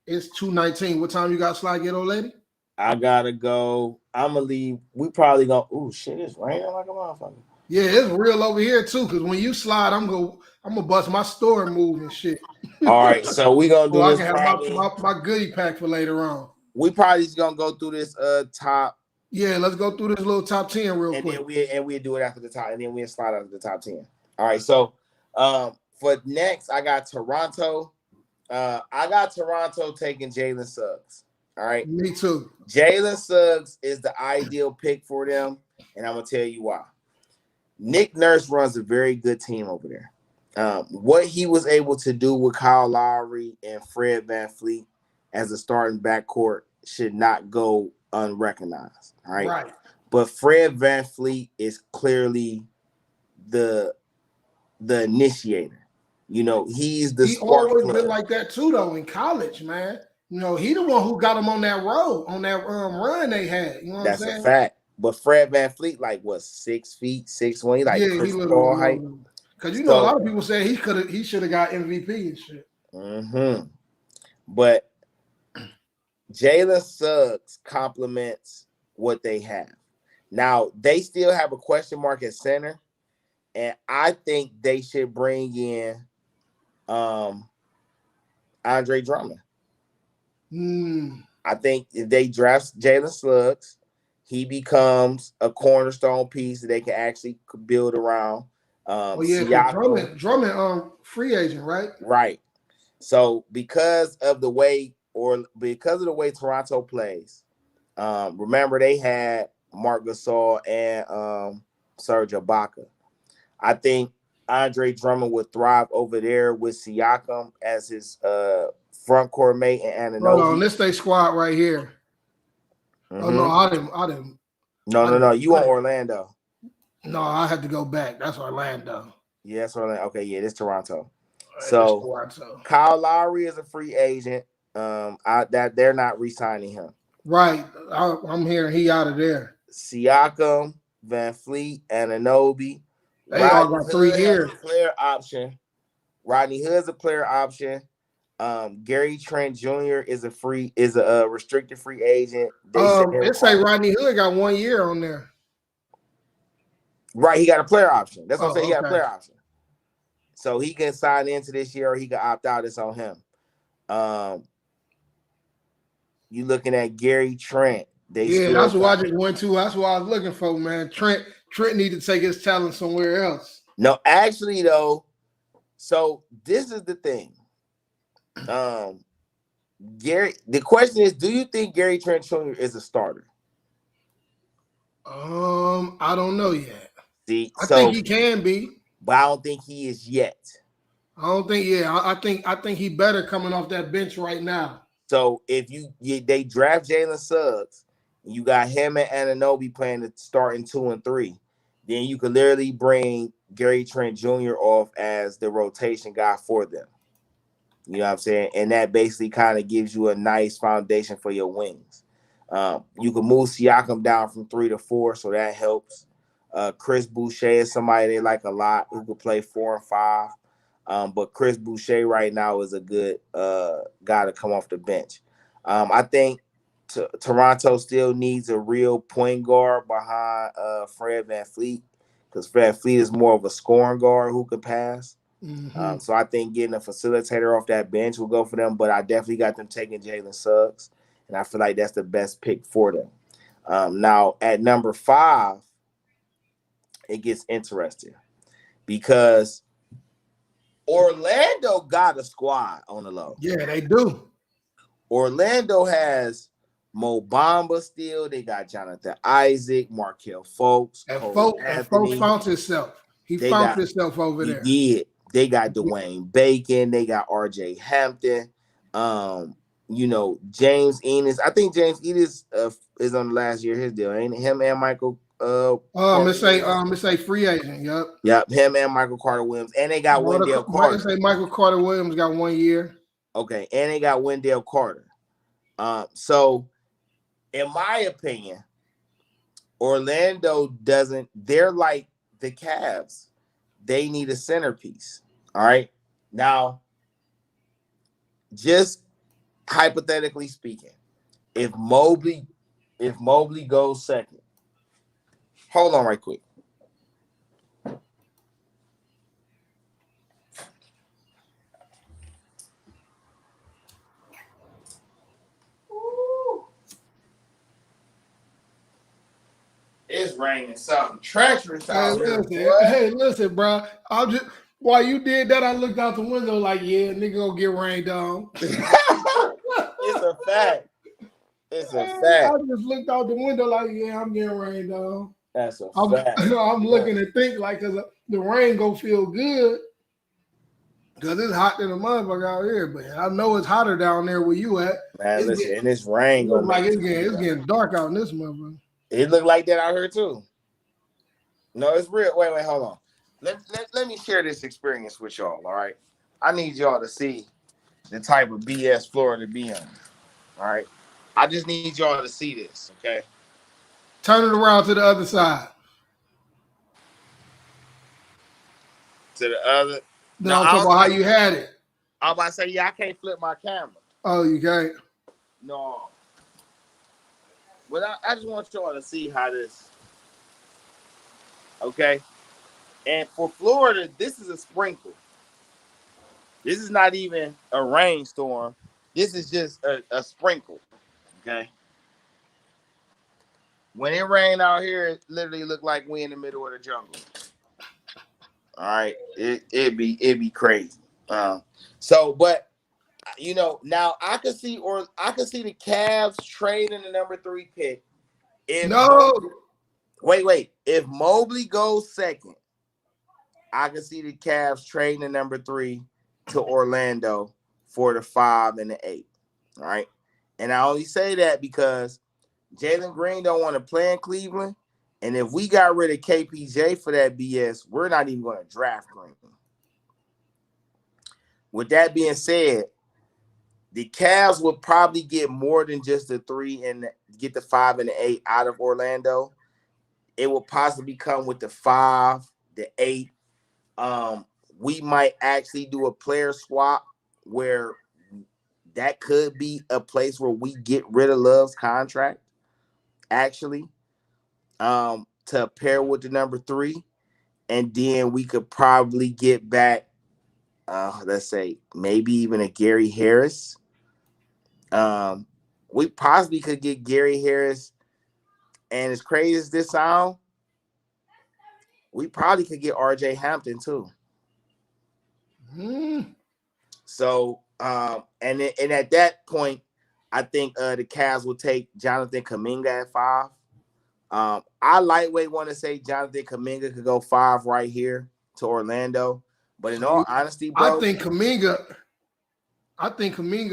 It's 2:19. What time you got slide get, old lady? I gotta go. I'm gonna leave. We probably gonna. Ooh, shit! It's raining like a motherfucker. Yeah, it's real over here too. Cause when you slide, I'm gonna bust my store and move and shit. All right, so we gonna do this. I can have my goodie pack for later on. We probably just gonna go through this top. Yeah, let's go through this little top 10 real quick. Then we do it after the top, and then we'll slide out the top 10. All right, so for next, I got Toronto. I got Toronto taking Jalen Suggs. All right. Me too. Jalen Suggs is the ideal pick for them, and I'm gonna tell you why. Nick Nurse runs a very good team over there. What he was able to do with Kyle Lowry and Fred VanVleet as a starting backcourt should not go unrecognized. All right. Right. But Fred VanVleet is clearly the initiator. You know, he's the spark always plug. Been like that too, though, in college, man. You know, he the one who got him on that road, on that run they had. You know what I'm saying? That's a fact. But Fred VanVleet, like, what, 6 feet, 6'1"? He like Chris Paul height. Because you know, a lot of people say he should have got MVP and shit. Mm-hmm. But Jalen Suggs complements what they have. Now, they still have a question mark at center, and I think they should bring in Andre Drummond. I think if they draft Jalen Suggs, he becomes a cornerstone piece that they can actually build around. Drummond, free agent, right? Right. So because of the way Toronto plays, remember they had Marc Gasol and Serge Ibaka. I think Andre Drummond would thrive over there with Siakam as his front court mate and Hold on, Anunoby. this they squad right here. Oh no, Mm-hmm. No. You want Orlando? No, I had to go back. That's Orlando. Yeah, that's Orlando. Okay, yeah, this Toronto. All right, this So Toronto. Kyle Lowry is a free agent. That they're not re-signing him. Right, I'm hearing he out of there. Siakam, Van Fleet, and Anunoby. They all Rodney got 3 Hood has years. a player option. Rodney Hood's a player option. Gary Trent Jr. is a restricted free agent. They said It say Rodney Hood got 1 year on there. Right, he got a player option. That's what I'm saying. He got a Okay. player option. So he can sign into this year or he can opt out. It's on him. You looking at Gary Trent. That's what I just went to. That's what I was looking for, man. Trent need to take his talent somewhere else. No, actually, though, so this is the thing. Gary, the question is, do you think Gary Trent Jr. is a starter? I don't know yet. See, I think he can be, but I don't think he is yet. I don't think. Yeah, I think he better coming off that bench right now. So if they draft Jalen Suggs, you got him and Anunoby playing to start in 2 and 3, then you could literally bring Gary Trent Jr. off as the rotation guy for them. You know what I'm saying? And that basically kind of gives you a nice foundation for your wings. You can move Siakam down from 3 to 4, so that helps. Chris Boucher is somebody they like a lot who could play 4 and 5. But Chris Boucher right now is a good guy to come off the bench. I think Toronto still needs a real point guard behind Fred VanVleet because Fred VanVleet is more of a scoring guard who can pass. Mm-hmm. So I think getting a facilitator off that bench will go for them, but I definitely got them taking Jalen Suggs, and I feel like that's the best pick for them. Now, at number 5, it gets interesting because Orlando got a squad on the low. Yeah, they do. Orlando has Mo Bamba still. They got Jonathan Isaac, Markelle Fultz, Fultz found himself. He found himself over there. He did. They got Dwayne Bacon. They got R.J. Hampton. James Ennis. I think James Ennis is on the last year of his deal. Ain't him and Michael? It's a free agent. Yep. Yep. Him and Michael Carter Williams, and they got Wendell Carter. Say Michael Carter Williams got 1 year. Okay, and they got Wendell Carter. So, in my opinion, Orlando doesn't. They're like the Cavs. They need a centerpiece. All right. Now, just hypothetically speaking, if Mobley goes second, hold on right quick. It's raining something treacherous out here. Hey, listen, bro. While you did that, I looked out the window like, yeah, nigga gonna get rained on. It's a fact. It's a fact. I just looked out the window like, yeah, I'm getting rained on. That's a fact. I'm looking and think like, cause the rain gonna feel good. Cause it's hot in the motherfucker out here, but I know it's hotter down there where you at. Man, listen, and this rain gonna like it's getting dark out in this motherfucker. It look like that out here too. No, it's real. Wait, hold on. Let me share this experience with y'all. All right, I need y'all to see the type of BS Florida be on. All right, I just need y'all to see this. Okay, turn it around to the other side. To the other. No, I'm talking about how you had it. I'm about to say, yeah, I can't flip my camera. Oh, you can't? No. But I just want y'all to see how this. Okay. And for Florida, this is a sprinkle. This is not even a rainstorm. This is just a sprinkle. Okay. When it rained out here, it literally looked like we in the middle of the jungle. All right. It'd be crazy. But now I could see the Cavs trading the number 3 pick. Wait. If Mobley goes second, I can see the Cavs trading the number 3 to Orlando for the 5 and the 8. All right. And I only say that because Jalen Green don't want to play in Cleveland. And if we got rid of KPJ for that BS, we're not even going to draft Green. With that being said, the Cavs would probably get more than just the 3 and get the 5 and the 8 out of Orlando. It will possibly come with the 5, the 8. We might actually do a player swap where that could be a place where we get rid of Love's contract, actually, to pair with the number 3. And then we could probably get back, let's say, maybe even a Gary Harris. We possibly could get Gary Harris. And as crazy as this sounds, we probably could get RJ Hampton too. So, and at that point, I think the Cavs will take Jonathan Kuminga at 5. I lightweight want to say Jonathan Kuminga could go 5 right here to Orlando. But in all honesty, bro, I think Kuminga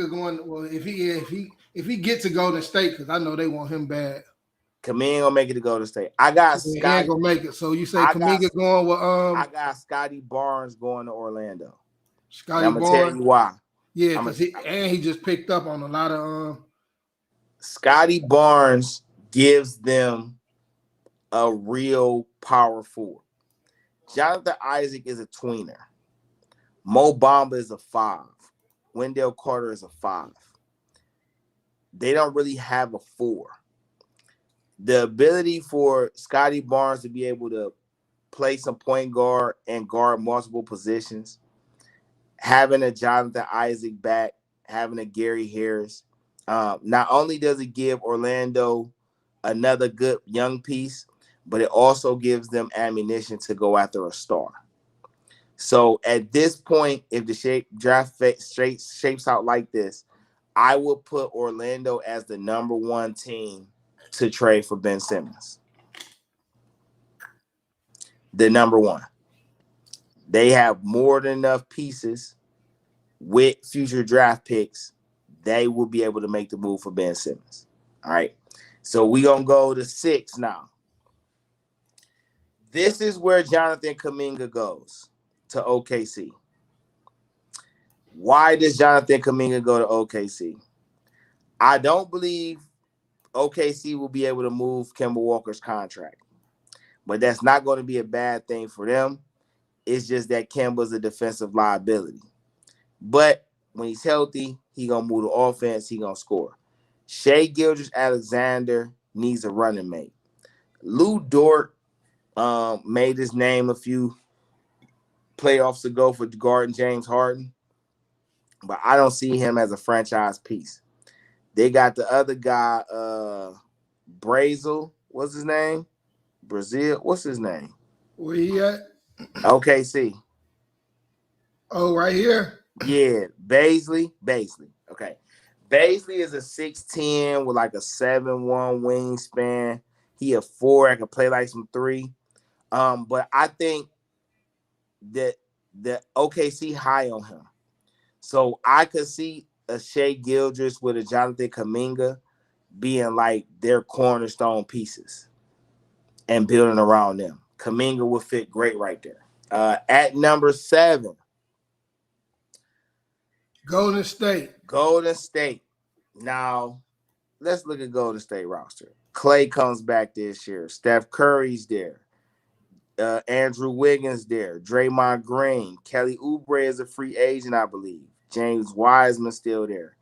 going. Well, if he gets to Golden State, because I know they want him bad. Kuminga gonna make it to Golden State. I got He Scotty. ain't gonna make it. So you say Kuminga going with I got Scotty Barnes going to Orlando. Scotty I'm gonna tell you why. Yeah, because he just picked up on a lot of Scotty Barnes gives them a real power forward. Jonathan Isaac is a tweener. Mo Bamba is a 5. Wendell Carter is a 5. They don't really have a 4. The ability for Scotty Barnes to be able to play some point guard and guard multiple positions, having a Jonathan Isaac back, having a Gary Harris, not only does it give Orlando another good young piece, but it also gives them ammunition to go after a star. So at this point, if the draft shapes out like this, I would put Orlando as the number 1 team to trade for Ben Simmons. The number 1. They have more than enough pieces with future draft picks. They will be able to make the move for Ben Simmons. All right. So we're going to go to 6 now. This is where Jonathan Kuminga goes to OKC. Why does Jonathan Kuminga go to OKC? I don't believe OKC will be able to move Kemba Walker's contract, but that's not going to be a bad thing for them. It's just that Kemba's a defensive liability. But when he's healthy, he's going to move the offense. He's going to score. Shai Gilgeous-Alexander needs a running mate. Lou Dort made his name a few playoffs ago for guarding James Harden, but I don't see him as a franchise piece. They got the other guy, Brazel. What's his name? Brazil. What's his name? Where he at? OKC. Oh, right here. Yeah, Baisley. Okay. Baisley is a 6'10" with like a 7'1" wingspan. He a 4. I can play like some 3. But I think that the OKC high on him. So I could see a Shai Gilgeous with a Jonathan Kuminga being like their cornerstone pieces and building around them. Kuminga would fit great right there. At number 7. Golden State. Now, let's look at Golden State roster. Clay comes back this year. Steph Curry's there. Andrew Wiggins there. Draymond Green. Kelly Oubre is a free agent, I believe. James Wiseman still there.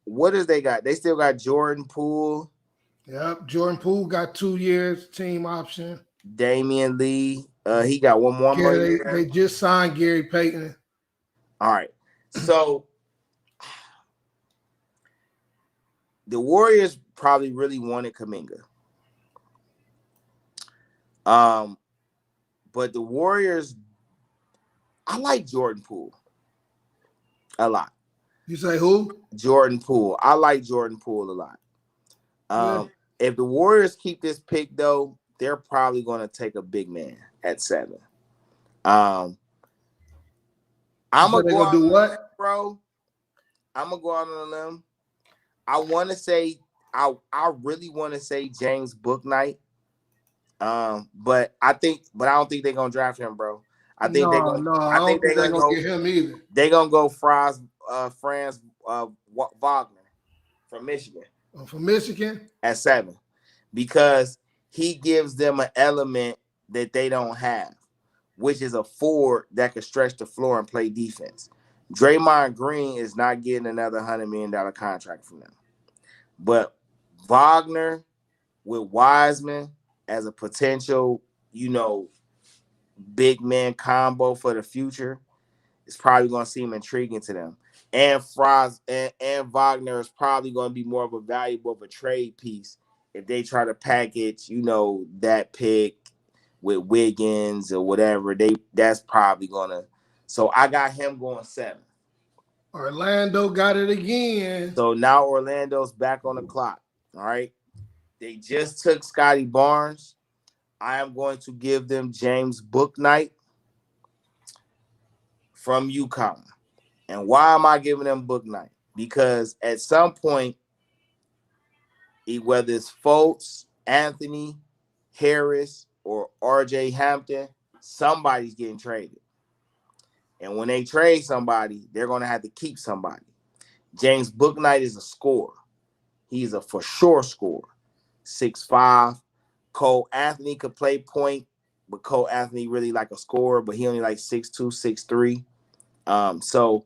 What does they got? They still got Jordan Poole. Yep, Jordan Poole got 2 years team option. Damian Lee. He got one more year. They just signed Gary Payton. All right. So the Warriors probably really wanted Kuminga. But the Warriors, I like Jordan Poole a lot. You say who? Jordan Poole. I like Jordan Poole a lot. If the Warriors keep this pick, though, they're probably going to take a big man at 7. Um, You I'm said gonna they're go gonna out do on a limb, what? bro. I'm gonna go out on a limb. I want to say I really want to say James Booknight. But I don't think they're gonna draft him, bro. I think they're No, gonna no, I I don't think think they're they're gonna gonna go get him either. Franz Wagner from Michigan From Michigan. at 7 because he gives them an element that they don't have, which is a forward that can stretch the floor and play defense. Draymond Green is not getting another $100 million contract from them, but Wagner with Wiseman as a potential, big man combo for the future, it's probably going to seem intriguing to them. And Franz and Wagner is probably going to be more of a valuable of a trade piece if they try to package, that pick with Wiggins or whatever. That's probably gonna. So I got him going 7. Orlando got it again. So now Orlando's back on the clock. All right. They just took Scotty Barnes. I am going to give them James Booknight from UConn. And why am I giving them Booknight? Because at some point, whether it's Fultz, Anthony, Harris, or RJ Hampton, somebody's getting traded. And when they trade somebody, they're going to have to keep somebody. James Booknight is a scorer. He's a for sure scorer. 6'5". Cole Anthony could play point, but Cole Anthony really like a scorer, but he only like 6'2", 6'3". So,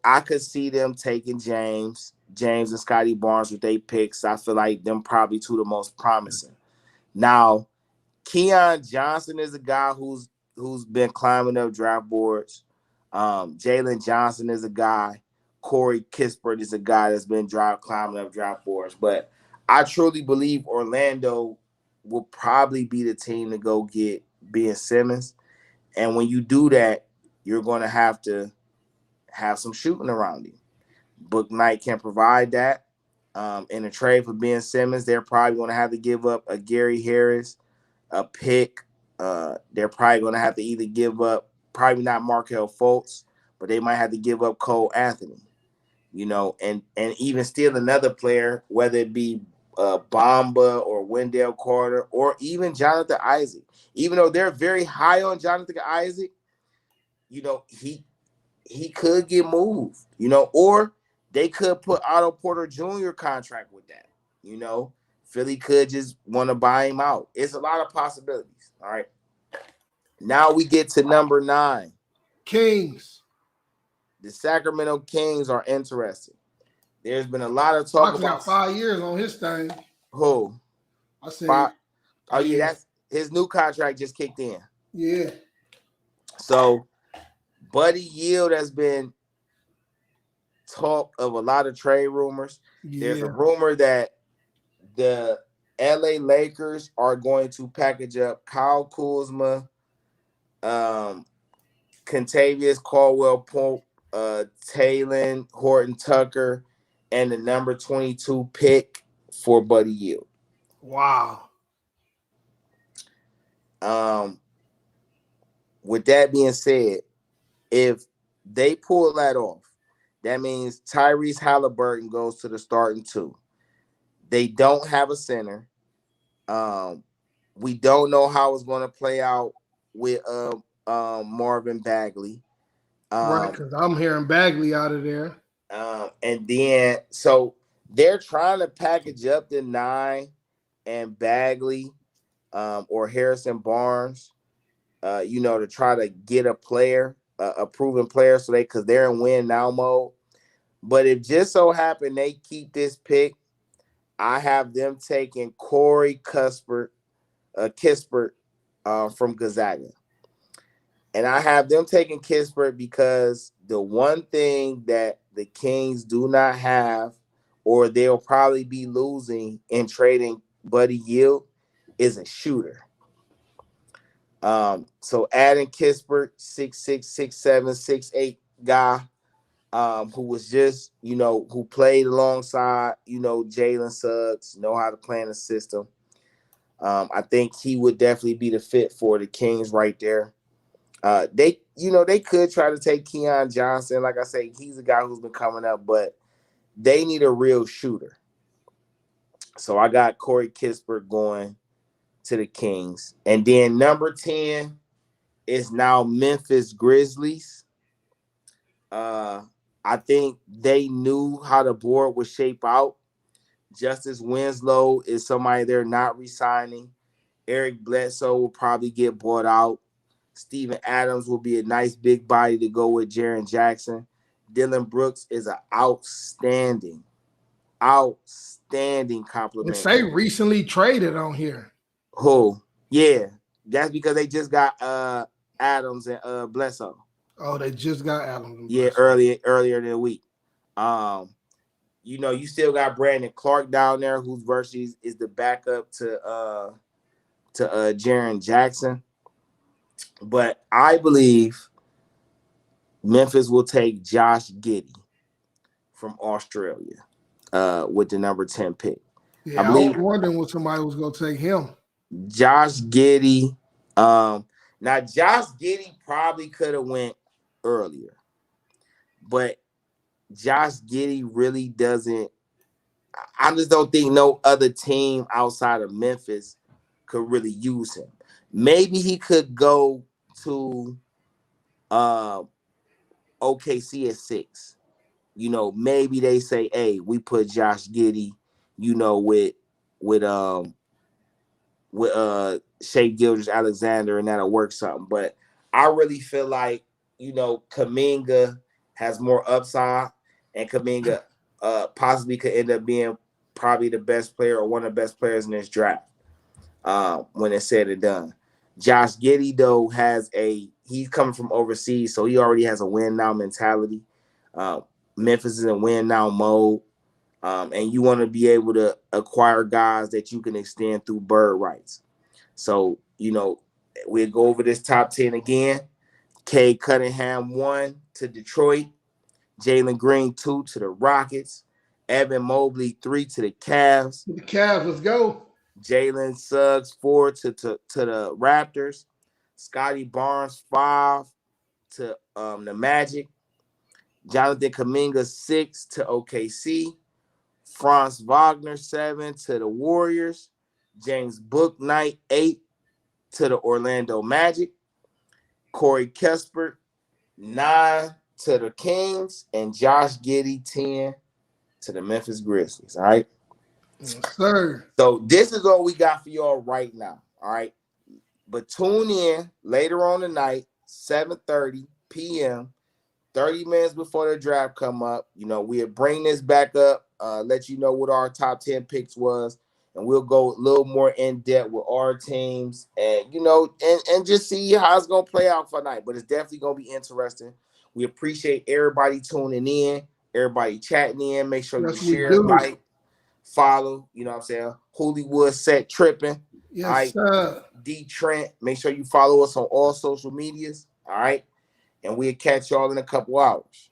I could see them taking James and Scotty Barnes with their picks. I feel like them probably two of the most promising. Now, Keon Johnson is a guy who's been climbing up draft boards. Jalen Johnson is a guy. Corey Kispert is a guy that's been climbing up draft boards. But I truly believe Orlando will probably be the team to go get Ben Simmons. And when you do that, you're going to have some shooting around him. Booknight can provide that. In a trade for Ben Simmons, they're probably going to have to give up a Gary Harris, a pick. They're probably going to have to either give up, probably not Markelle Fultz, but they might have to give up Cole Anthony, and even steal another player, whether it be Bamba or Wendell Carter or even Jonathan Isaac. Even though they're very high on Jonathan Isaac, he could get moved, or they could put Otto Porter Jr. contract with that. Philly could just want to buy him out. It's a lot of possibilities. All right. Now we get to number 9. Kings. The Sacramento Kings are interested. There's been a lot of talk Fox about got 5 years on his thing. who. I said, oh yeah, that's his new contract just kicked in. Yeah. So Buddy Yield has been talk of a lot of trade rumors. Yeah. There's a rumor that the LA Lakers are going to package up Kyle Kuzma, Contavious Caldwell-Pope, Talen Horton-Tucker, and the number 22 pick for Buddy Yield. Wow. With that being said, if they pull that off, that means Tyrese Halliburton goes to the starting 2. They don't have a center. We don't know how it's going to play out with Marvin Bagley. Right, because I'm hearing Bagley out of there. And then, so they're trying to package up the 9 and Bagley or Harrison Barnes, to try to get a player, a proven player, so because they're in win now mode. But if just so happen they keep this pick, I have them taking Corey Kispert from Gonzaga. And I have them taking Kispert because the one thing that the Kings do not have, or they'll probably be losing in trading Buddy Yield, is a shooter. So adding Kispert, 6'6", 6'7", 6'8" guy, who was just, who played alongside, Jalen Suggs, know how to play in the system. I think he would definitely be the fit for the Kings right there. They could try to take Keon Johnson. Like I say, he's a guy who's been coming up, but they need a real shooter. So I got Corey Kispert going to the Kings. And then number 10 is now Memphis Grizzlies. I think they knew how the board would shape out. Justice Winslow is somebody they're not re-signing. Eric Bledsoe will probably get bought out. Steven Adams will be a nice big body to go with Jaren Jackson. Dylan Brooks is an outstanding They compliment. say recently traded on here. Who? Yeah. That's because they just got Adams and Bledsoe. Oh, they just got Adams. Yeah, earlier in the week. You still got Brandon Clark down there, whose versus is the backup to Jaren Jackson. But I believe Memphis will take Josh Giddey from Australia with the number 10 pick. Yeah, I was wondering when somebody was going to take him. Josh Giddey. Now, Josh Giddey probably could have went earlier. But Josh Giddey really doesn't – I just don't think no other team outside of Memphis could really use him. Maybe he could go to OKC at 6. Maybe they say, hey, we put Josh Giddey, with Shea Gilgeous-Alexander, and that'll work something. But I really feel like, Kuminga has more upside, and Kuminga possibly could end up being probably the best player or one of the best players in this draft when it's said and done. Josh Giddey, though, he's coming from overseas, so he already has a win-now mentality. Memphis is in win-now mode, and you want to be able to acquire guys that you can extend through bird rights. So, we'll go over this top 10 again. Cade Cunningham, 1 to Detroit. Jalen Green, 2 to the Rockets. Evan Mobley, 3 to the Cavs. The Cavs, let's go. Jalen Suggs, 4 to the Raptors. Scotty Barnes, 5 to the Magic. Jonathan Kuminga, 6 to OKC. Franz Wagner, 7 to the Warriors. James Bouknight, 8 to the Orlando Magic. Corey Kispert, 9 to the Kings. And Josh Giddey, 10 to the Memphis Grizzlies. All right? Yes, sir. So this is all we got for y'all right now. All right? But tune in later on tonight, 7:30 p.m., 30 minutes before the draft come up. We'll bring this back up, let you know what our top 10 picks was, and we'll go a little more in depth with our teams and, and just see how it's going to play out for tonight. But it's definitely going to be interesting. We appreciate everybody tuning in, everybody chatting in. Make sure you share, like, follow, HoolieWoodSetTrippin. Yes, all right? Sir. Trynt. Make sure you follow us on all social medias. All right. And we'll catch y'all in a couple hours.